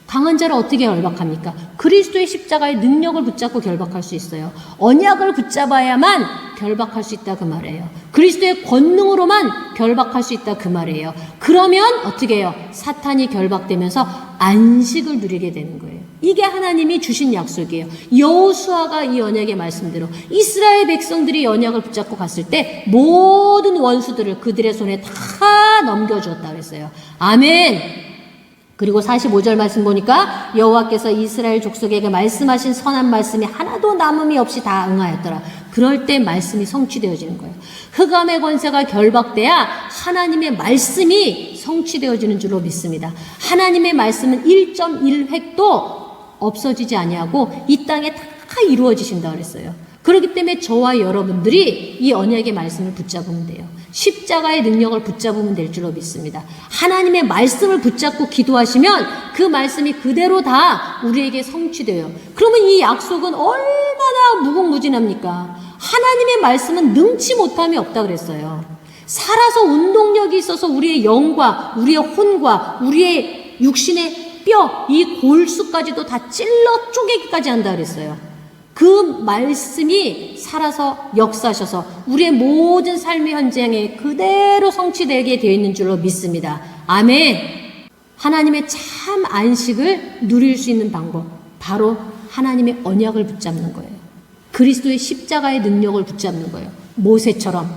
강한 자를 어떻게 결박합니까? 그리스도의 십자가의 능력을 붙잡고 결박할 수 있어요. 언약을 붙잡아야만 결박할 수 있다 그 말이에요. 그리스도의 권능으로만 결박할 수 있다 그 말이에요. 그러면 어떻게 해요? 사탄이 결박되면서 안식을 누리게 되는 거예요. 이게 하나님이 주신 약속이에요. 여호수아가 이 언약의 말씀대로 이스라엘 백성들이 언약을 붙잡고 갔을 때 모든 원수들을 그들의 손에 다 넘겨주었다 그랬어요. 아멘. 그리고 45절 말씀 보니까 여호와께서 이스라엘 족속에게 말씀하신 선한 말씀이 하나도 남음이 없이 다 응하였더라. 그럴 때 말씀이 성취되어지는 거예요. 흑암의 권세가 결박돼야 하나님의 말씀이 성취되어지는 줄로 믿습니다. 하나님의 말씀은 1.1획도 없어지지 아니하고 이 땅에 다 이루어지신다 그랬어요. 그렇기 때문에 저와 여러분들이 이 언약의 말씀을 붙잡으면 돼요. 십자가의 능력을 붙잡으면 될 줄로 믿습니다. 하나님의 말씀을 붙잡고 기도하시면 그 말씀이 그대로 다 우리에게 성취돼요. 그러면 이 약속은 얼마나 무궁무진합니까? 하나님의 말씀은 능치 못함이 없다 그랬어요. 살아서 운동력이 있어서 우리의 영과 우리의 혼과 우리의 육신의 뼈, 이 골수까지도 다 찔러 쪼개기까지 한다 그랬어요. 그 말씀이 살아서 역사하셔서 우리의 모든 삶의 현장에 그대로 성취되게 되어 있는 줄로 믿습니다. 아멘. 하나님의 참 안식을 누릴 수 있는 방법, 바로 하나님의 언약을 붙잡는 거예요. 그리스도의 십자가의 능력을 붙잡는 거예요. 모세처럼,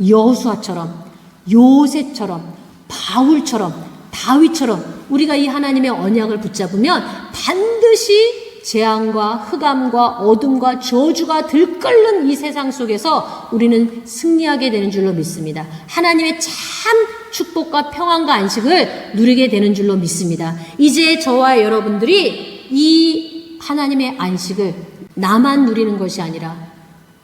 여호수아처럼, 요셉처럼, 바울처럼, 다윗처럼 우리가 이 하나님의 언약을 붙잡으면 반드시 재앙과 흑암과 어둠과 저주가 들끓는 이 세상 속에서 우리는 승리하게 되는 줄로 믿습니다. 하나님의 참 축복과 평안과 안식을 누리게 되는 줄로 믿습니다. 이제 저와 여러분들이 이 하나님의 안식을 나만 누리는 것이 아니라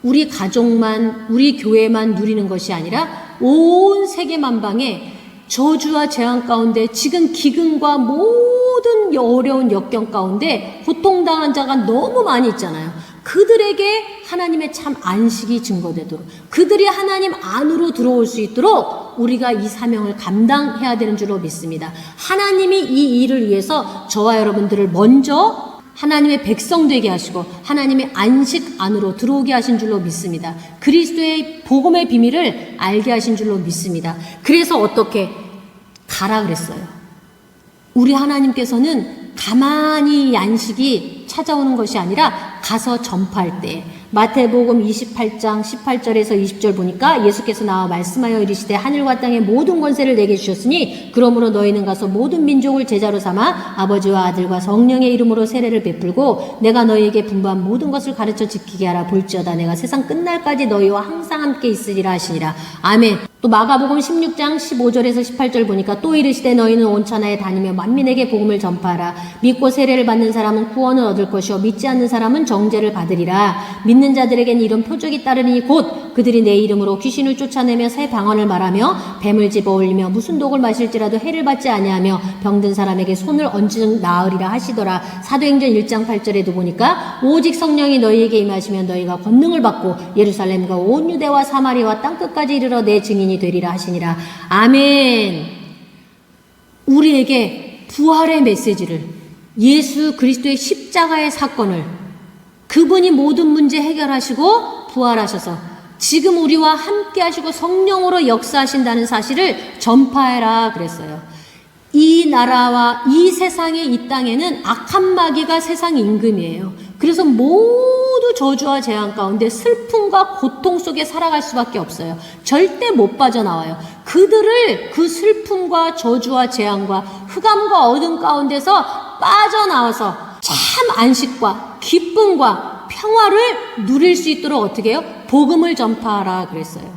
우리 가족만, 우리 교회만 누리는 것이 아니라 온 세계 만방에 저주와 재앙 가운데 지금 기근과 모든 어려운 역경 가운데 고통당한 자가 너무 많이 있잖아요. 그들에게 하나님의 참 안식이 증거되도록, 그들이 하나님 안으로 들어올 수 있도록 우리가 이 사명을 감당해야 되는 줄로 믿습니다. 하나님이 이 일을 위해서 저와 여러분들을 먼저 하나님의 백성 되게 하시고 하나님의 안식 안으로 들어오게 하신 줄로 믿습니다. 그리스도의 복음의 비밀을 알게 하신 줄로 믿습니다. 그래서 어떻게 가라 그랬어요. 우리 하나님께서는 가만히 안식이 찾아오는 것이 아니라 가서 전파할 때, 마태복음 28장 18절에서 20절 보니까 예수께서 나와 말씀하여 이르시되 하늘과 땅의 모든 권세를 내게 주셨으니 그러므로 너희는 가서 모든 민족을 제자로 삼아 아버지와 아들과 성령의 이름으로 세례를 베풀고 내가 너희에게 분부한 모든 것을 가르쳐 지키게 하라. 볼지어다 내가 세상 끝날까지 너희와 항상 함께 있으리라 하시니라. 아멘. 또 마가복음 16장 15절에서 18절 보니까 또 이르시되 너희는 온 천하에 다니며 만민에게 복음을 전파하라. 믿고 세례를 받는 사람은 구원을 얻을 것이요 믿지 않는 사람은 정죄를 받으리라. 믿는 자들에게는 이런 표적이 따르니 곧 그들이 내 이름으로 귀신을 쫓아내며 새 방언을 말하며 뱀을 집어올리며 무슨 독을 마실지라도 해를 받지 아니하며 병든 사람에게 손을 얹은 나으리라 하시더라. 사도행전 1장 8절에도 보니까 오직 성령이 너희에게 임하시면 너희가 권능을 받고 예루살렘과 온 유대와 사마리아와 땅끝까지 이르러 내 증인이 되리라 하시니라. 아멘. 우리에게 부활의 메시지를, 예수 그리스도의 십자가의 사건을, 그분이 모든 문제 해결하시고 부활하셔서 지금 우리와 함께 하시고 성령으로 역사하신다는 사실을 전파해라 그랬어요. 이 나라와 이 세상의 이 땅에는 악한 마귀가 세상 임금이에요. 그래서 모두 저주와 재앙 가운데 슬픔과 고통 속에 살아갈 수밖에 없어요. 절대 못 빠져나와요. 그들을 그 슬픔과 저주와 재앙과 흑암과 어둠 가운데서 빠져나와서 참 안식과 기쁨과 평화를 누릴 수 있도록 어떻게 해요? 복음을 전파하라 그랬어요.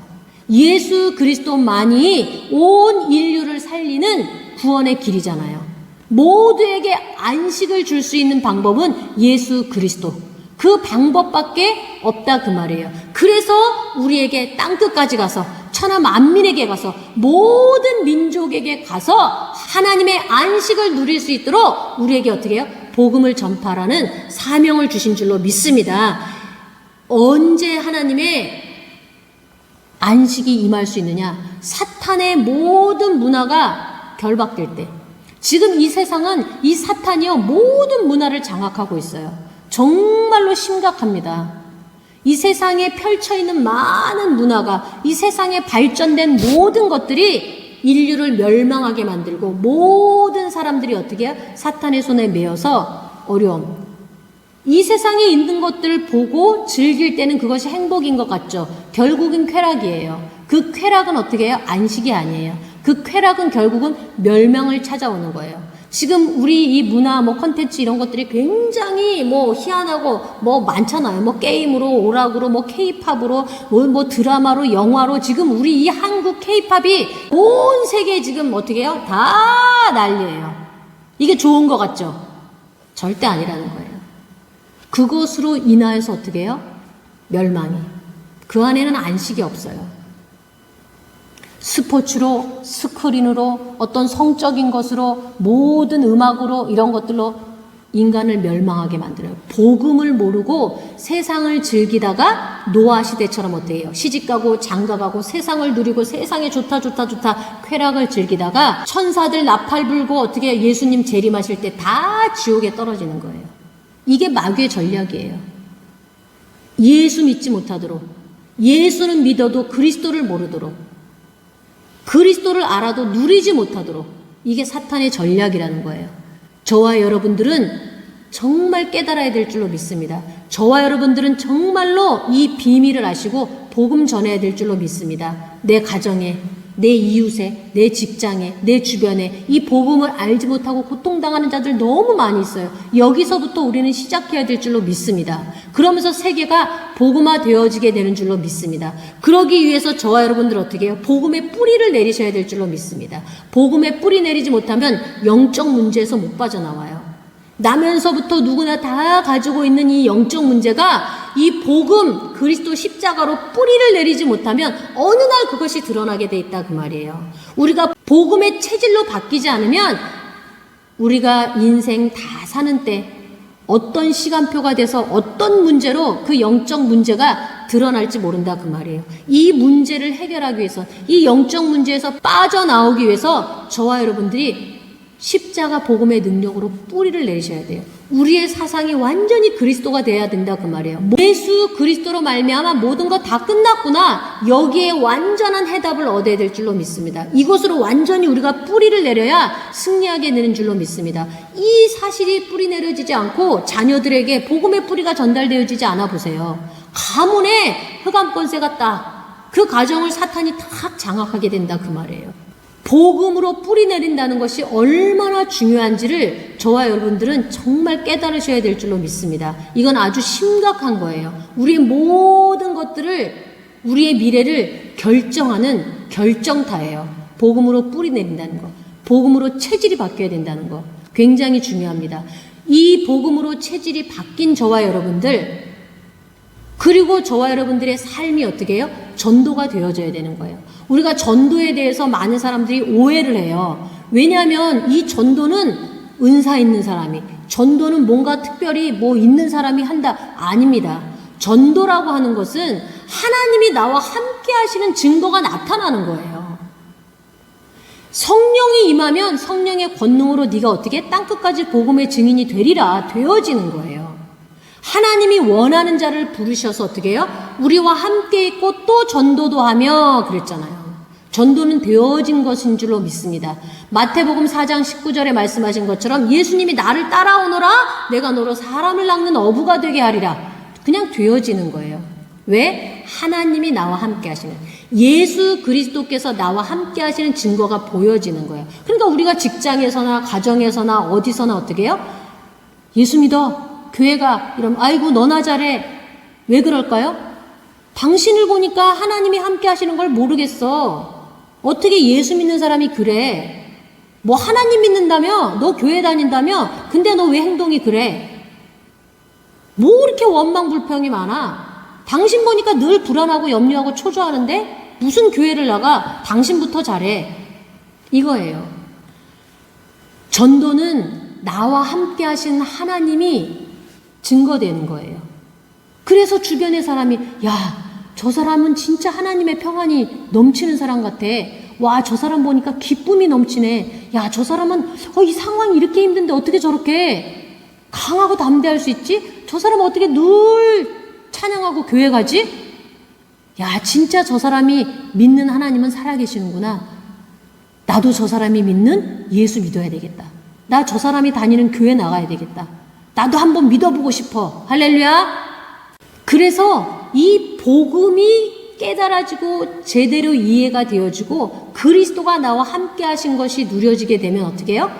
예수 그리스도만이 온 인류를 살리는 구원의 길이잖아요. 모두에게 안식을 줄 수 있는 방법은 예수 그리스도. 그 방법밖에 없다 그 말이에요. 그래서 우리에게 땅끝까지 가서 천하 만민에게 가서 모든 민족에게 가서 하나님의 안식을 누릴 수 있도록 우리에게 어떻게 해요? 복음을 전파라는 사명을 주신 줄로 믿습니다. 언제 하나님의 안식이 임할 수 있느냐? 사탄의 모든 문화가 결박될 때. 지금 이 세상은 이 사탄이요 모든 문화를 장악하고 있어요. 정말로 심각합니다. 이 세상에 펼쳐있는 많은 문화가, 이 세상에 발전된 모든 것들이 인류를 멸망하게 만들고 모든 사람들이 어떻게 해요? 사탄의 손에 매여서 어려움. 이 세상에 있는 것들을 보고 즐길 때는 그것이 행복인 것 같죠. 결국은 쾌락이에요. 그 쾌락은 어떻게 해요? 안식이 아니에요. 그 쾌락은 결국은 멸망을 찾아오는 거예요. 지금 우리 이 문화, 콘텐츠 이런 것들이 굉장히 희한하고 많잖아요. 게임으로, 오락으로, 케이팝으로, 드라마로, 영화로 지금 우리 이 한국 케이팝이 온 세계에 지금 어떻게 해요? 다 난리예요. 이게 좋은 것 같죠? 절대 아니라는 거예요. 그것으로 인하여서 어떻게 해요? 멸망이. 그 안에는 안식이 없어요. 스포츠로, 스크린으로, 어떤 성적인 것으로, 모든 음악으로, 이런 것들로 인간을 멸망하게 만들어요. 복음을 모르고 세상을 즐기다가 노아 시대처럼 어때요? 시집가고 장가가고 세상을 누리고 세상에 좋다 쾌락을 즐기다가 천사들 나팔 불고 어떻게 예수님 재림하실 때 다 지옥에 떨어지는 거예요. 이게 마귀의 전략이에요. 예수 믿지 못하도록, 예수는 믿어도 그리스도를 모르도록, 그리스도를 알아도 누리지 못하도록, 이게 사탄의 전략이라는 거예요. 저와 여러분들은 정말 깨달아야 될 줄로 믿습니다. 저와 여러분들은 정말로 이 비밀을 아시고 복음 전해야 될 줄로 믿습니다. 내 가정에, 내 이웃에, 내 직장에, 내 주변에 이 복음을 알지 못하고 고통당하는 자들 너무 많이 있어요. 여기서부터 우리는 시작해야 될 줄로 믿습니다. 그러면서 세계가 복음화 되어지게 되는 줄로 믿습니다. 그러기 위해서 저와 여러분들 어떻게 해요? 복음의 뿌리를 내리셔야 될 줄로 믿습니다. 복음의 뿌리 내리지 못하면 영적 문제에서 못 빠져나와요. 나면서부터 누구나 다 가지고 있는 이 영적 문제가 이 복음 그리스도 십자가로 뿌리를 내리지 못하면 어느 날 그것이 드러나게 돼 있다 그 말이에요. 우리가 복음의 체질로 바뀌지 않으면 우리가 인생 다 사는 때 어떤 시간표가 돼서 어떤 문제로 그 영적 문제가 드러날지 모른다 그 말이에요. 이 문제를 해결하기 위해서, 이 영적 문제에서 빠져나오기 위해서 저와 여러분들이 십자가 복음의 능력으로 뿌리를 내리셔야 돼요. 우리의 사상이 완전히 그리스도가 돼야 된다 그 말이에요. 예수 그리스도로 말미암아 모든 거 다 끝났구나. 여기에 완전한 해답을 얻어야 될 줄로 믿습니다. 이곳으로 완전히 우리가 뿌리를 내려야 승리하게 되는 줄로 믿습니다. 이 사실이 뿌리 내려지지 않고 자녀들에게 복음의 뿌리가 전달되어지지 않아 보세요. 가문에 흑암권세가 딱 그 가정을 사탄이 탁 장악하게 된다 그 말이에요. 복음으로 뿌리 내린다는 것이 얼마나 중요한지를 저와 여러분들은 정말 깨달으셔야 될 줄로 믿습니다. 이건 아주 심각한 거예요. 우리의 모든 것들을, 우리의 미래를 결정하는 결정타예요. 복음으로 뿌리 내린다는 거, 복음으로 체질이 바뀌어야 된다는 거 굉장히 중요합니다. 이 복음으로 체질이 바뀐 저와 여러분들, 그리고 저와 여러분들의 삶이 어떻게 해요? 전도가 되어져야 되는 거예요. 우리가 전도에 대해서 많은 사람들이 오해를 해요. 왜냐하면 이 전도는 은사 있는 사람이, 전도는 뭔가 특별히 뭐 있는 사람이 한다. 아닙니다. 전도라고 하는 것은 하나님이 나와 함께 하시는 증거가 나타나는 거예요. 성령이 임하면 성령의 권능으로 네가 어떻게 땅끝까지 복음의 증인이 되리라 되어지는 거예요. 하나님이 원하는 자를 부르셔서 어떻게 해요? 우리와 함께 있고 또 전도도 하며 그랬잖아요. 전도는 되어진 것인 줄로 믿습니다. 마태복음 4장 19절에 말씀하신 것처럼 예수님이 나를 따라오너라 내가 너로 사람을 낚는 어부가 되게 하리라. 그냥 되어지는 거예요. 왜? 하나님이 나와 함께 하시는, 예수 그리스도께서 나와 함께 하시는 증거가 보여지는 거예요. 그러니까 우리가 직장에서나 가정에서나 어디서나 어떻게 해요? 예수 믿어. 교회가 이러면 아이고 너나 잘해. 왜 그럴까요? 당신을 보니까 하나님이 함께 하시는 걸 모르겠어. 어떻게 예수 믿는 사람이 그래? 뭐 하나님 믿는다며? 너 교회 다닌다며? 근데 너 왜 행동이 그래? 뭐 이렇게 원망불평이 많아? 당신 보니까 늘 불안하고 염려하고 초조하는데 무슨 교회를 나가? 당신부터 잘해. 이거예요. 전도는 나와 함께 하신 하나님이 증거되는 거예요. 그래서 주변의 사람이 야, 저 사람은 진짜 하나님의 평안이 넘치는 사람 같아. 와, 저 사람 보니까 기쁨이 넘치네. 야, 저 사람은 이 상황이 이렇게 힘든데 어떻게 저렇게 강하고 담대할 수 있지? 저 사람은 어떻게 늘 찬양하고 교회 가지? 야, 진짜 저 사람이 믿는 하나님은 살아계시는구나. 나도 저 사람이 믿는 예수 믿어야 되겠다. 나 저 사람이 다니는 교회 나가야 되겠다. 나도 한번 믿어보고 싶어. 할렐루야. 그래서 이 복음이 깨달아지고 제대로 이해가 되어지고 그리스도가 나와 함께 하신 것이 누려지게 되면 어떻게 해요?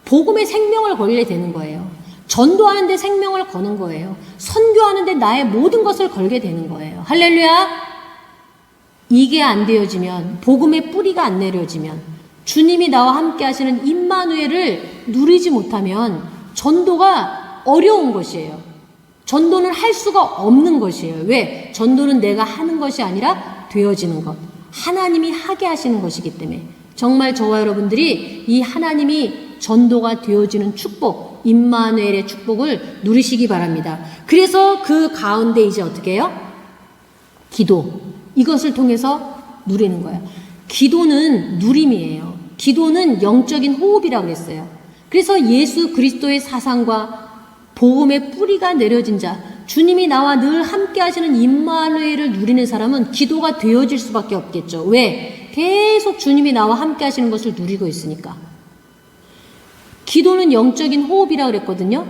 복음의 생명을 걸게 되는 거예요. 전도하는데 생명을 거는 거예요. 선교하는데 나의 모든 것을 걸게 되는 거예요. 할렐루야. 이게 안 되어지면, 복음의 뿌리가 안 내려지면, 주님이 나와 함께 하시는 임마누엘을 누리지 못하면 전도가 어려운 것이에요. 전도는 할 수가 없는 것이에요. 왜? 전도는 내가 하는 것이 아니라 되어지는 것. 하나님이 하게 하시는 것이기 때문에 정말 저와 여러분들이 이 하나님이 전도가 되어지는 축복, 임마누엘의 축복을 누리시기 바랍니다. 그래서 그 가운데 이제 어떻게 해요? 기도. 이것을 통해서 누리는 거예요. 기도는 누림이에요. 기도는 영적인 호흡이라고 했어요. 그래서 예수 그리스도의 사상과 복음의 뿌리가 내려진 자, 주님이 나와 늘 함께 하시는 임마누엘을 누리는 사람은 기도가 되어질 수밖에 없겠죠. 왜? 계속 주님이 나와 함께 하시는 것을 누리고 있으니까. 기도는 영적인 호흡이라고 그랬거든요.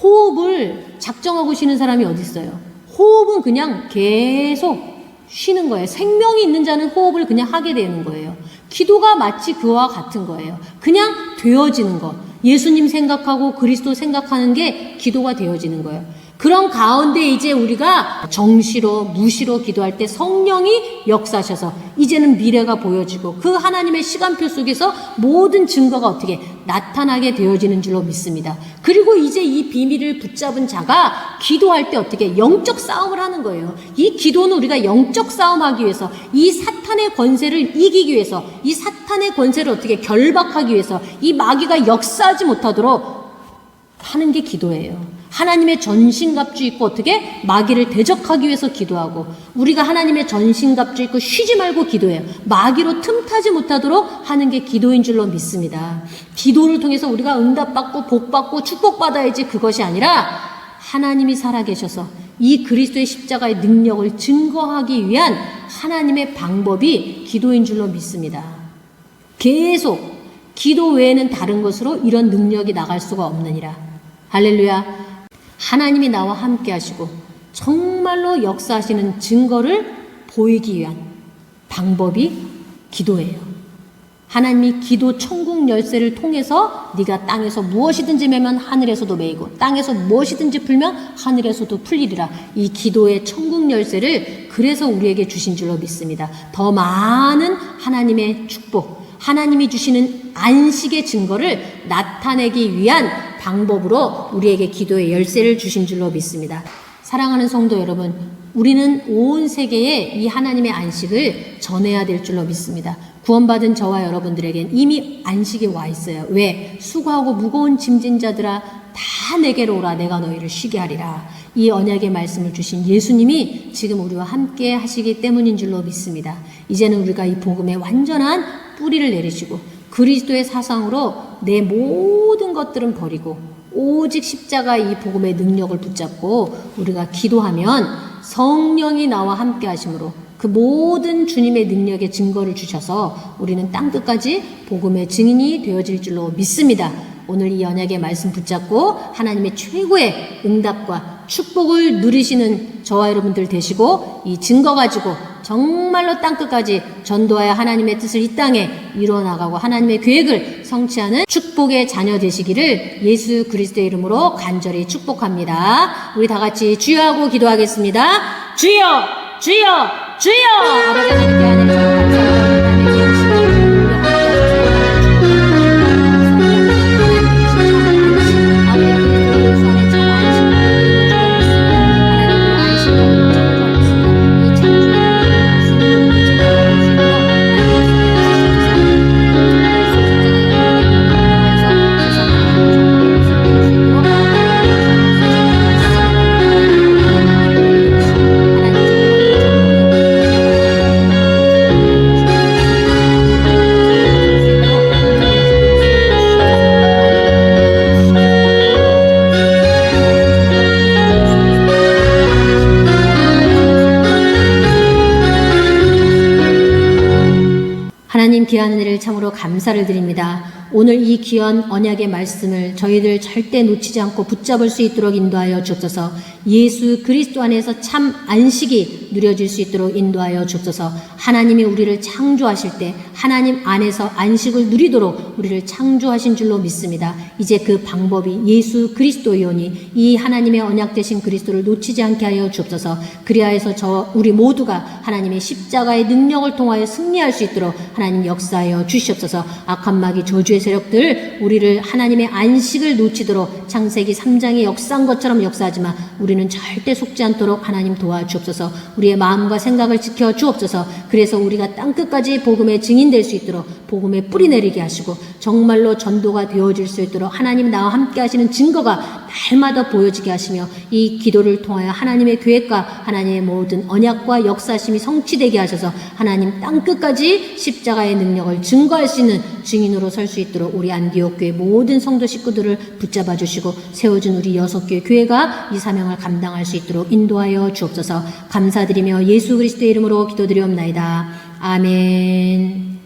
호흡을 작정하고 쉬는 사람이 어디 있어요? 호흡은 그냥 계속 쉬는 거예요. 생명이 있는 자는 호흡을 그냥 하게 되는 거예요. 기도가 마치 그와 같은 거예요. 그냥 되어지는 것. 예수님 생각하고 그리스도 생각하는 게 기도가 되어지는 거예요. 그런 가운데 이제 우리가 정시로 무시로 기도할 때 성령이 역사하셔서 이제는 미래가 보여지고 그 하나님의 시간표 속에서 모든 증거가 어떻게 나타나게 되어지는 줄로 믿습니다. 그리고 이제 이 비밀을 붙잡은 자가 기도할 때 어떻게 영적 싸움을 하는 거예요. 이 기도는 우리가 영적 싸움하기 위해서 이 사탄의 권세를 이기기 위해서 이 사탄의 권세를 어떻게 결박하기 위해서 이 마귀가 역사하지 못하도록 하는 게 기도예요. 하나님의 전신갑주 입고 어떻게 마귀를 대적하기 위해서 기도하고 우리가 하나님의 전신갑주 입고 쉬지 말고 기도해요. 마귀로 틈타지 못하도록 하는 게 기도인 줄로 믿습니다. 기도를 통해서 우리가 응답받고 복받고 축복받아야지 그것이 아니라 하나님이 살아계셔서 이 그리스도의 십자가의 능력을 증거하기 위한 하나님의 방법이 기도인 줄로 믿습니다. 계속 기도 외에는 다른 것으로 이런 능력이 나갈 수가 없느니라. 할렐루야. 하나님이 나와 함께 하시고 정말로 역사하시는 증거를 보이기 위한 방법이 기도예요. 하나님이 기도 천국 열쇠를 통해서 네가 땅에서 무엇이든지 매면 하늘에서도 매이고 땅에서 무엇이든지 풀면 하늘에서도 풀리리라. 이 기도의 천국 열쇠를 그래서 우리에게 주신 줄로 믿습니다. 더 많은 하나님의 축복, 하나님이 주시는 안식의 증거를 나타내기 위한 방법으로 우리에게 기도의 열쇠를 주신 줄로 믿습니다. 사랑하는 성도 여러분, 우리는 온 세계에 이 하나님의 안식을 전해야 될 줄로 믿습니다. 구원받은 저와 여러분들에겐 이미 안식이 와 있어요. 왜? 수고하고 무거운 짐진 자들아 다 내게로 오라. 내가 너희를 쉬게 하리라. 이 언약의 말씀을 주신 예수님이 지금 우리와 함께 하시기 때문인 줄로 믿습니다. 이제는 우리가 이 복음의 완전한 뿌리를 내리시고 그리스도의 사상으로 내 모든 것들은 버리고 오직 십자가의 이 복음의 능력을 붙잡고 우리가 기도하면 성령이 나와 함께 하심으로 그 모든 주님의 능력의 증거를 주셔서 우리는 땅끝까지 복음의 증인이 되어질 줄로 믿습니다. 오늘 이 언약의 말씀 붙잡고 하나님의 최고의 응답과 축복을 누리시는 저와 여러분들 되시고 이 증거 가지고 정말로 땅끝까지 전도하여 하나님의 뜻을 이 땅에 이루어나가고 하나님의 계획을 성취하는 축복의 자녀 되시기를 예수 그리스도의 이름으로 간절히 축복합니다. 우리 다 같이 주여 하고 기도하겠습니다. 주여! 주여! 주여! 아버지 하나님께 하나님 감사합니다. 하나님 귀한 은혜를 참으로 감사를 드립니다. 오늘 이 귀한 언약의 말씀을 저희들 절대 놓치지 않고 붙잡을 수 있도록 인도하여 주옵소서. 예수 그리스도 안에서 참 안식이 누려질 수 있도록 인도하여 주옵소서. 하나님이 우리를 창조하실 때 하나님 안에서 안식을 누리도록 우리를 창조하신 줄로 믿습니다. 이제 그 방법이 예수 그리스도이오니 이 하나님의 언약 되신 그리스도를 놓치지 않게 하여 주옵소서. 그리하여서 우리 모두가 하나님의 십자가의 능력을 통하여 승리할 수 있도록 하나님 역사하여 주시옵소서. 악한 마귀 저주의 물질 세력들 우리를 하나님의 안식을 놓치도록 창세기 3장의 역사한 것처럼 역사하지만 우리는 절대 속지 않도록 하나님 도와주옵소서. 우리의 마음과 생각을 지켜 주옵소서. 그래서 우리가 땅끝까지 복음의 증인될 수 있도록 복음의 뿌리 내리게 하시고 정말로 전도가 되어질 수 있도록 하나님 나와 함께 하시는 증거가 날마다 보여지게 하시며 이 기도를 통하여 하나님의 계획과 하나님의 모든 언약과 역사심이 성취되게 하셔서 하나님 땅끝까지 십자가의 능력을 증거할 수 있는 증인으로 설 수 있도록 우리 안디옥 교회 모든 성도 식구들을 붙잡아 주시고 세워준 우리 6교회 교회가 이 사명을 감당할 수 있도록 인도하여 주옵소서. 감사드리며 예수 그리스도의 이름으로 기도드리옵나이다. 아멘.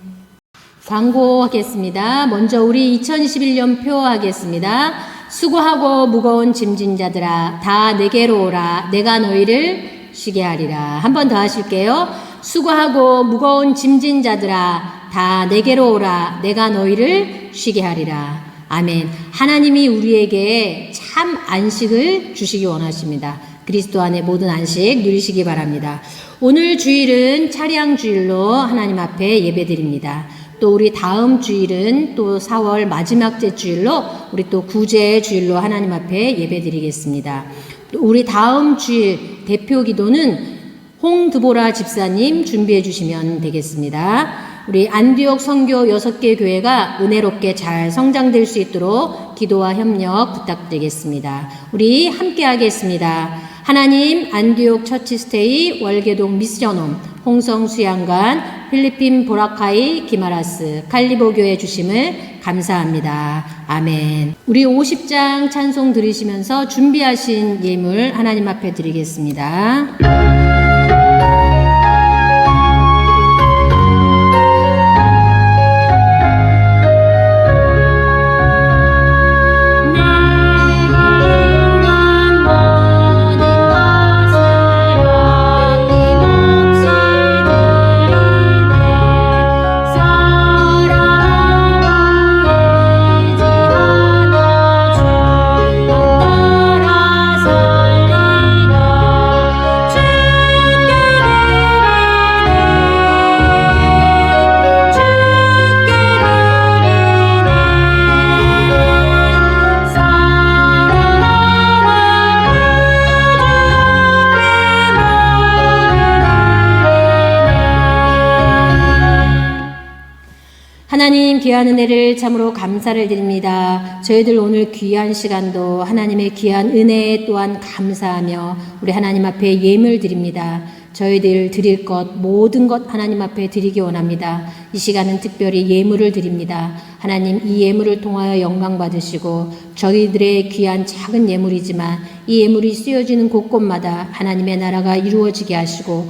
광고하겠습니다. 먼저 우리 2021년 표 하겠습니다. 수고하고 무거운 짐진 자들아 다 내게로 오라. 내가 너희를 쉬게 하리라. 한 번 더 하실게요. 수고하고 무거운 짐진 자들아 다 내게로 오라. 내가 너희를 쉬게 하리라. 아멘. 하나님이 우리에게 참 안식을 주시기 원하십니다. 그리스도 안에 모든 안식 누리시기 바랍니다. 오늘 주일은 차량 주일로 하나님 앞에 예배드립니다. 또 우리 다음 주일은 또 4월 마지막 째 주일로 우리 또 구제 주일로 하나님 앞에 예배드리겠습니다. 또 우리 다음 주일 대표 기도는 홍드보라 집사님 준비해 주시면 되겠습니다. 우리 안디옥 선교 6개 교회가 은혜롭게 잘 성장될 수 있도록 기도와 협력 부탁드리겠습니다. 우리 함께 하겠습니다. 하나님 안디옥 처치스테이 월계동 미스전홈 홍성수양관 필리핀 보라카이 기마라스 칼리보교회 주심을 감사합니다. 아멘. 우리 50장 찬송 들으시면서 준비하신 예물 하나님 앞에 드리겠습니다. 하나님 귀한 은혜를 참으로 감사를 드립니다. 저희들 오늘 귀한 시간도 하나님의 귀한 은혜 또한 감사하며 우리 하나님 앞에 예물 드립니다. 저희들 드릴 것 모든 것 하나님 앞에 드리기 원합니다. 이 시간은 특별히 예물을 드립니다. 하나님 이 예물을 통하여 영광 받으시고 저희들의 귀한 작은 예물이지만 이 예물이 쓰여지는 곳곳마다 하나님의 나라가 이루어지게 하시고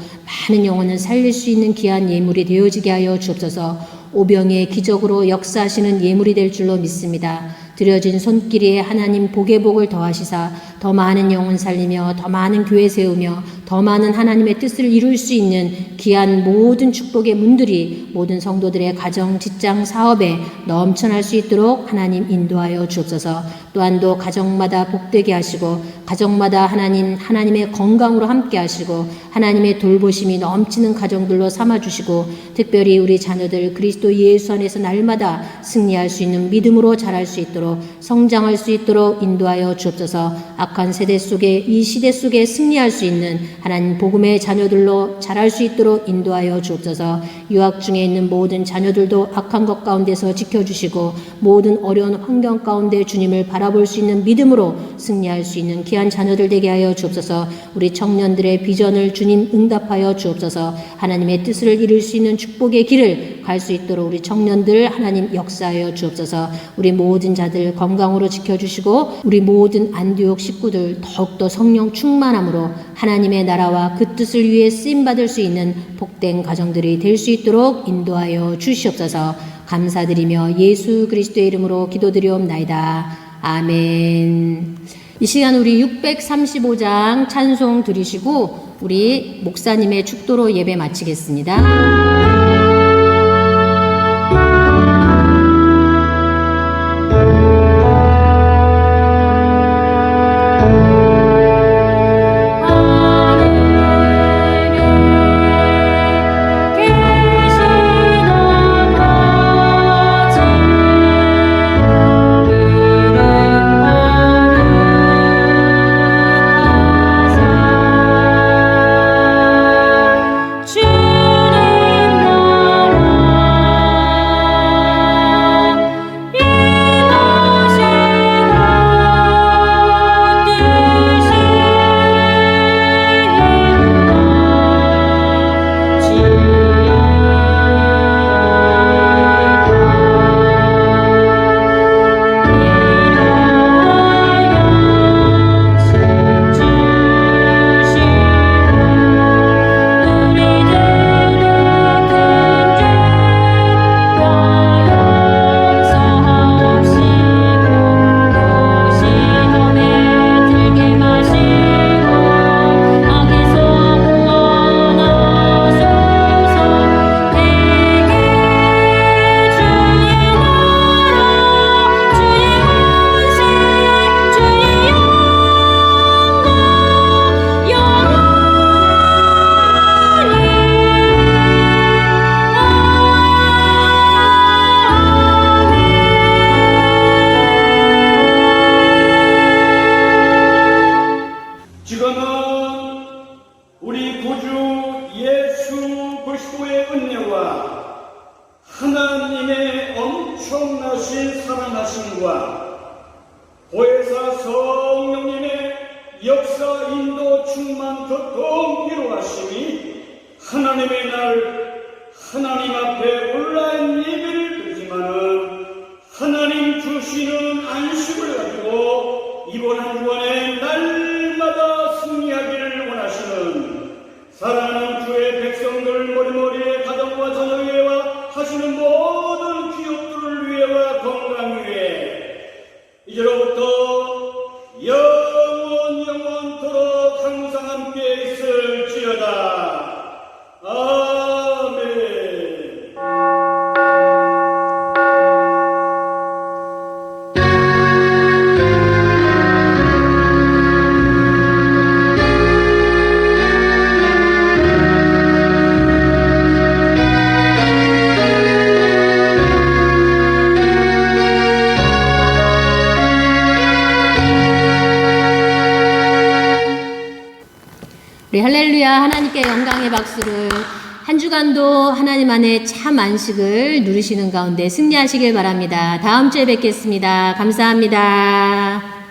많은 영혼을 살릴 수 있는 귀한 예물이 되어지게 하여 주옵소서. 오병의 기적으로 역사하시는 예물이 될 줄로 믿습니다. 드려진 손길에 하나님 복의 복을 더하시사 더 많은 영혼 살리며 더 많은 교회 세우며 더 많은 하나님의 뜻을 이룰 수 있는 귀한 모든 축복의 문들이 모든 성도들의 가정, 직장, 사업에 넘쳐날 수 있도록 하나님 인도하여 주옵소서. 또한 또 가정마다 복되게 하시고 가정마다 하나님의 건강으로 함께 하시고 하나님의 돌보심이 넘치는 가정들로 삼아주시고 특별히 우리 자녀들 그리스도 예수 안에서 날마다 승리할 수 있는 믿음으로 자랄 수 있도록 성장할 수 있도록 인도하여 주옵소서. 악한 세대 속에 이 시대 속에 승리할 수 있는 하나님 복음의 자녀들로 자랄 수 있도록 인도하여 주옵소서. 유학 중에 있는 모든 자녀들도 악한 것 가운데서 지켜주시고 모든 어려운 환경 가운데 주님을 바라볼 수 있는 믿음으로 승리할 수 있는 귀한 자녀들 되게 하여 주옵소서. 우리 청년들의 비전을 주님 응답하여 주옵소서. 하나님의 뜻을 이룰 수 있는 축복의 길을 갈 수 있도록 우리 청년들 하나님 역사하여 주옵소서. 우리 모든 자들 건강으로 지켜주시고 우리 모든 안디옥 식구들 더욱더 성령 충만함으로 하나님의 나라와 그 뜻을 위해 쓰임받을 수 있는 복된 가정들이 될 수 있도록 인도하여 주시옵소서. 감사드리며 예수 그리스도의 이름으로 기도드리옵나이다. 아멘. 이 시간 우리 635장 찬송 들으시고 우리 목사님의 축도로 예배 마치겠습니다. 지금은 우리 구주 예수 그리스도의 은혜와 하나님의 엄청나신 사랑하심과 보혜사 성령님의 역사 인도 충만 교통 이루하심이 하나님의 날 하나님 앞에 온라인 예배를 드리지만은 하나님 주시는 안식을 가지고 이번 한 주간에 날마다 승리하기를 원하시는 사랑하는 주의 백성들 머리머리에 가정과 자녀 위에와 하시는 모든 기업들을 위해와 건강 위해 이제로부터 영원토록 항상 함께 있을지어다. 아멘. 우리 할렐루야 하나님께 영광의 박수를 한 주간도 하나님 안에 참 안식을 누리시는 가운데 승리하시길 바랍니다. 다음 주에 뵙겠습니다. 감사합니다.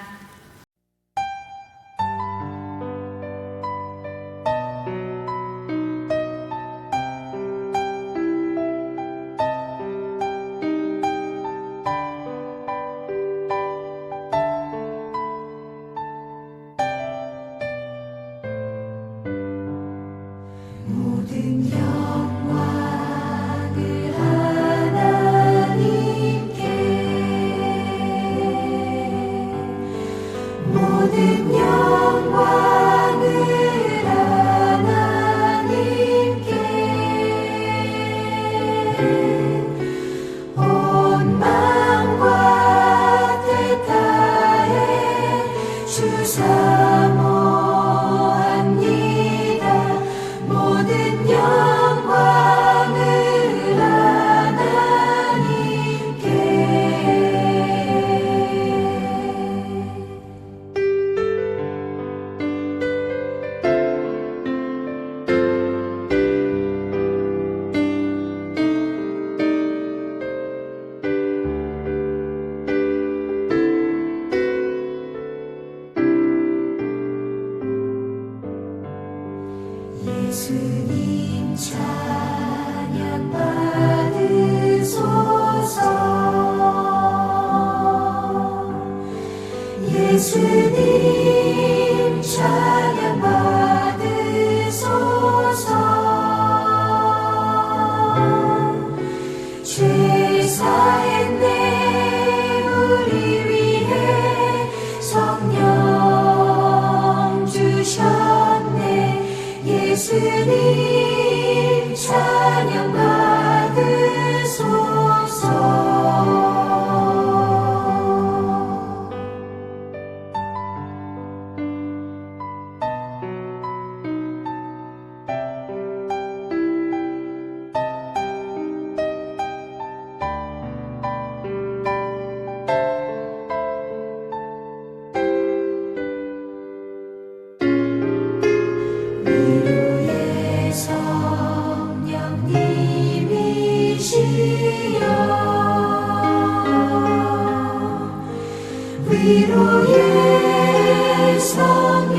모든 영광을 하나님께 모든 영광을 하나님께 온 마음과 뜻 다해 주 사모합니다. 모든 영광을 하나님께 예수님 찬양 받으소서. 예수님 찬양 받으소서. 죄 사했네 우리 위해 성령 주셨네. 예수님 찬양 받으소서. 위로의 성령님이시여 위로의 성령님이시여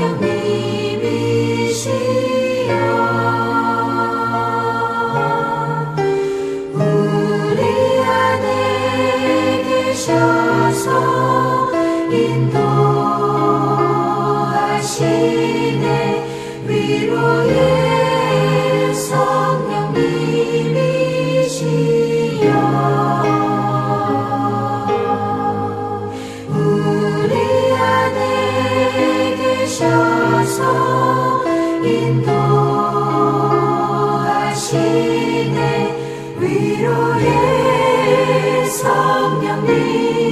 우리 안에 계셔서 인도하시네. 위로의 성령님이시여 우리 안에 계셔서 인도하시네. 위로의 성령님이시여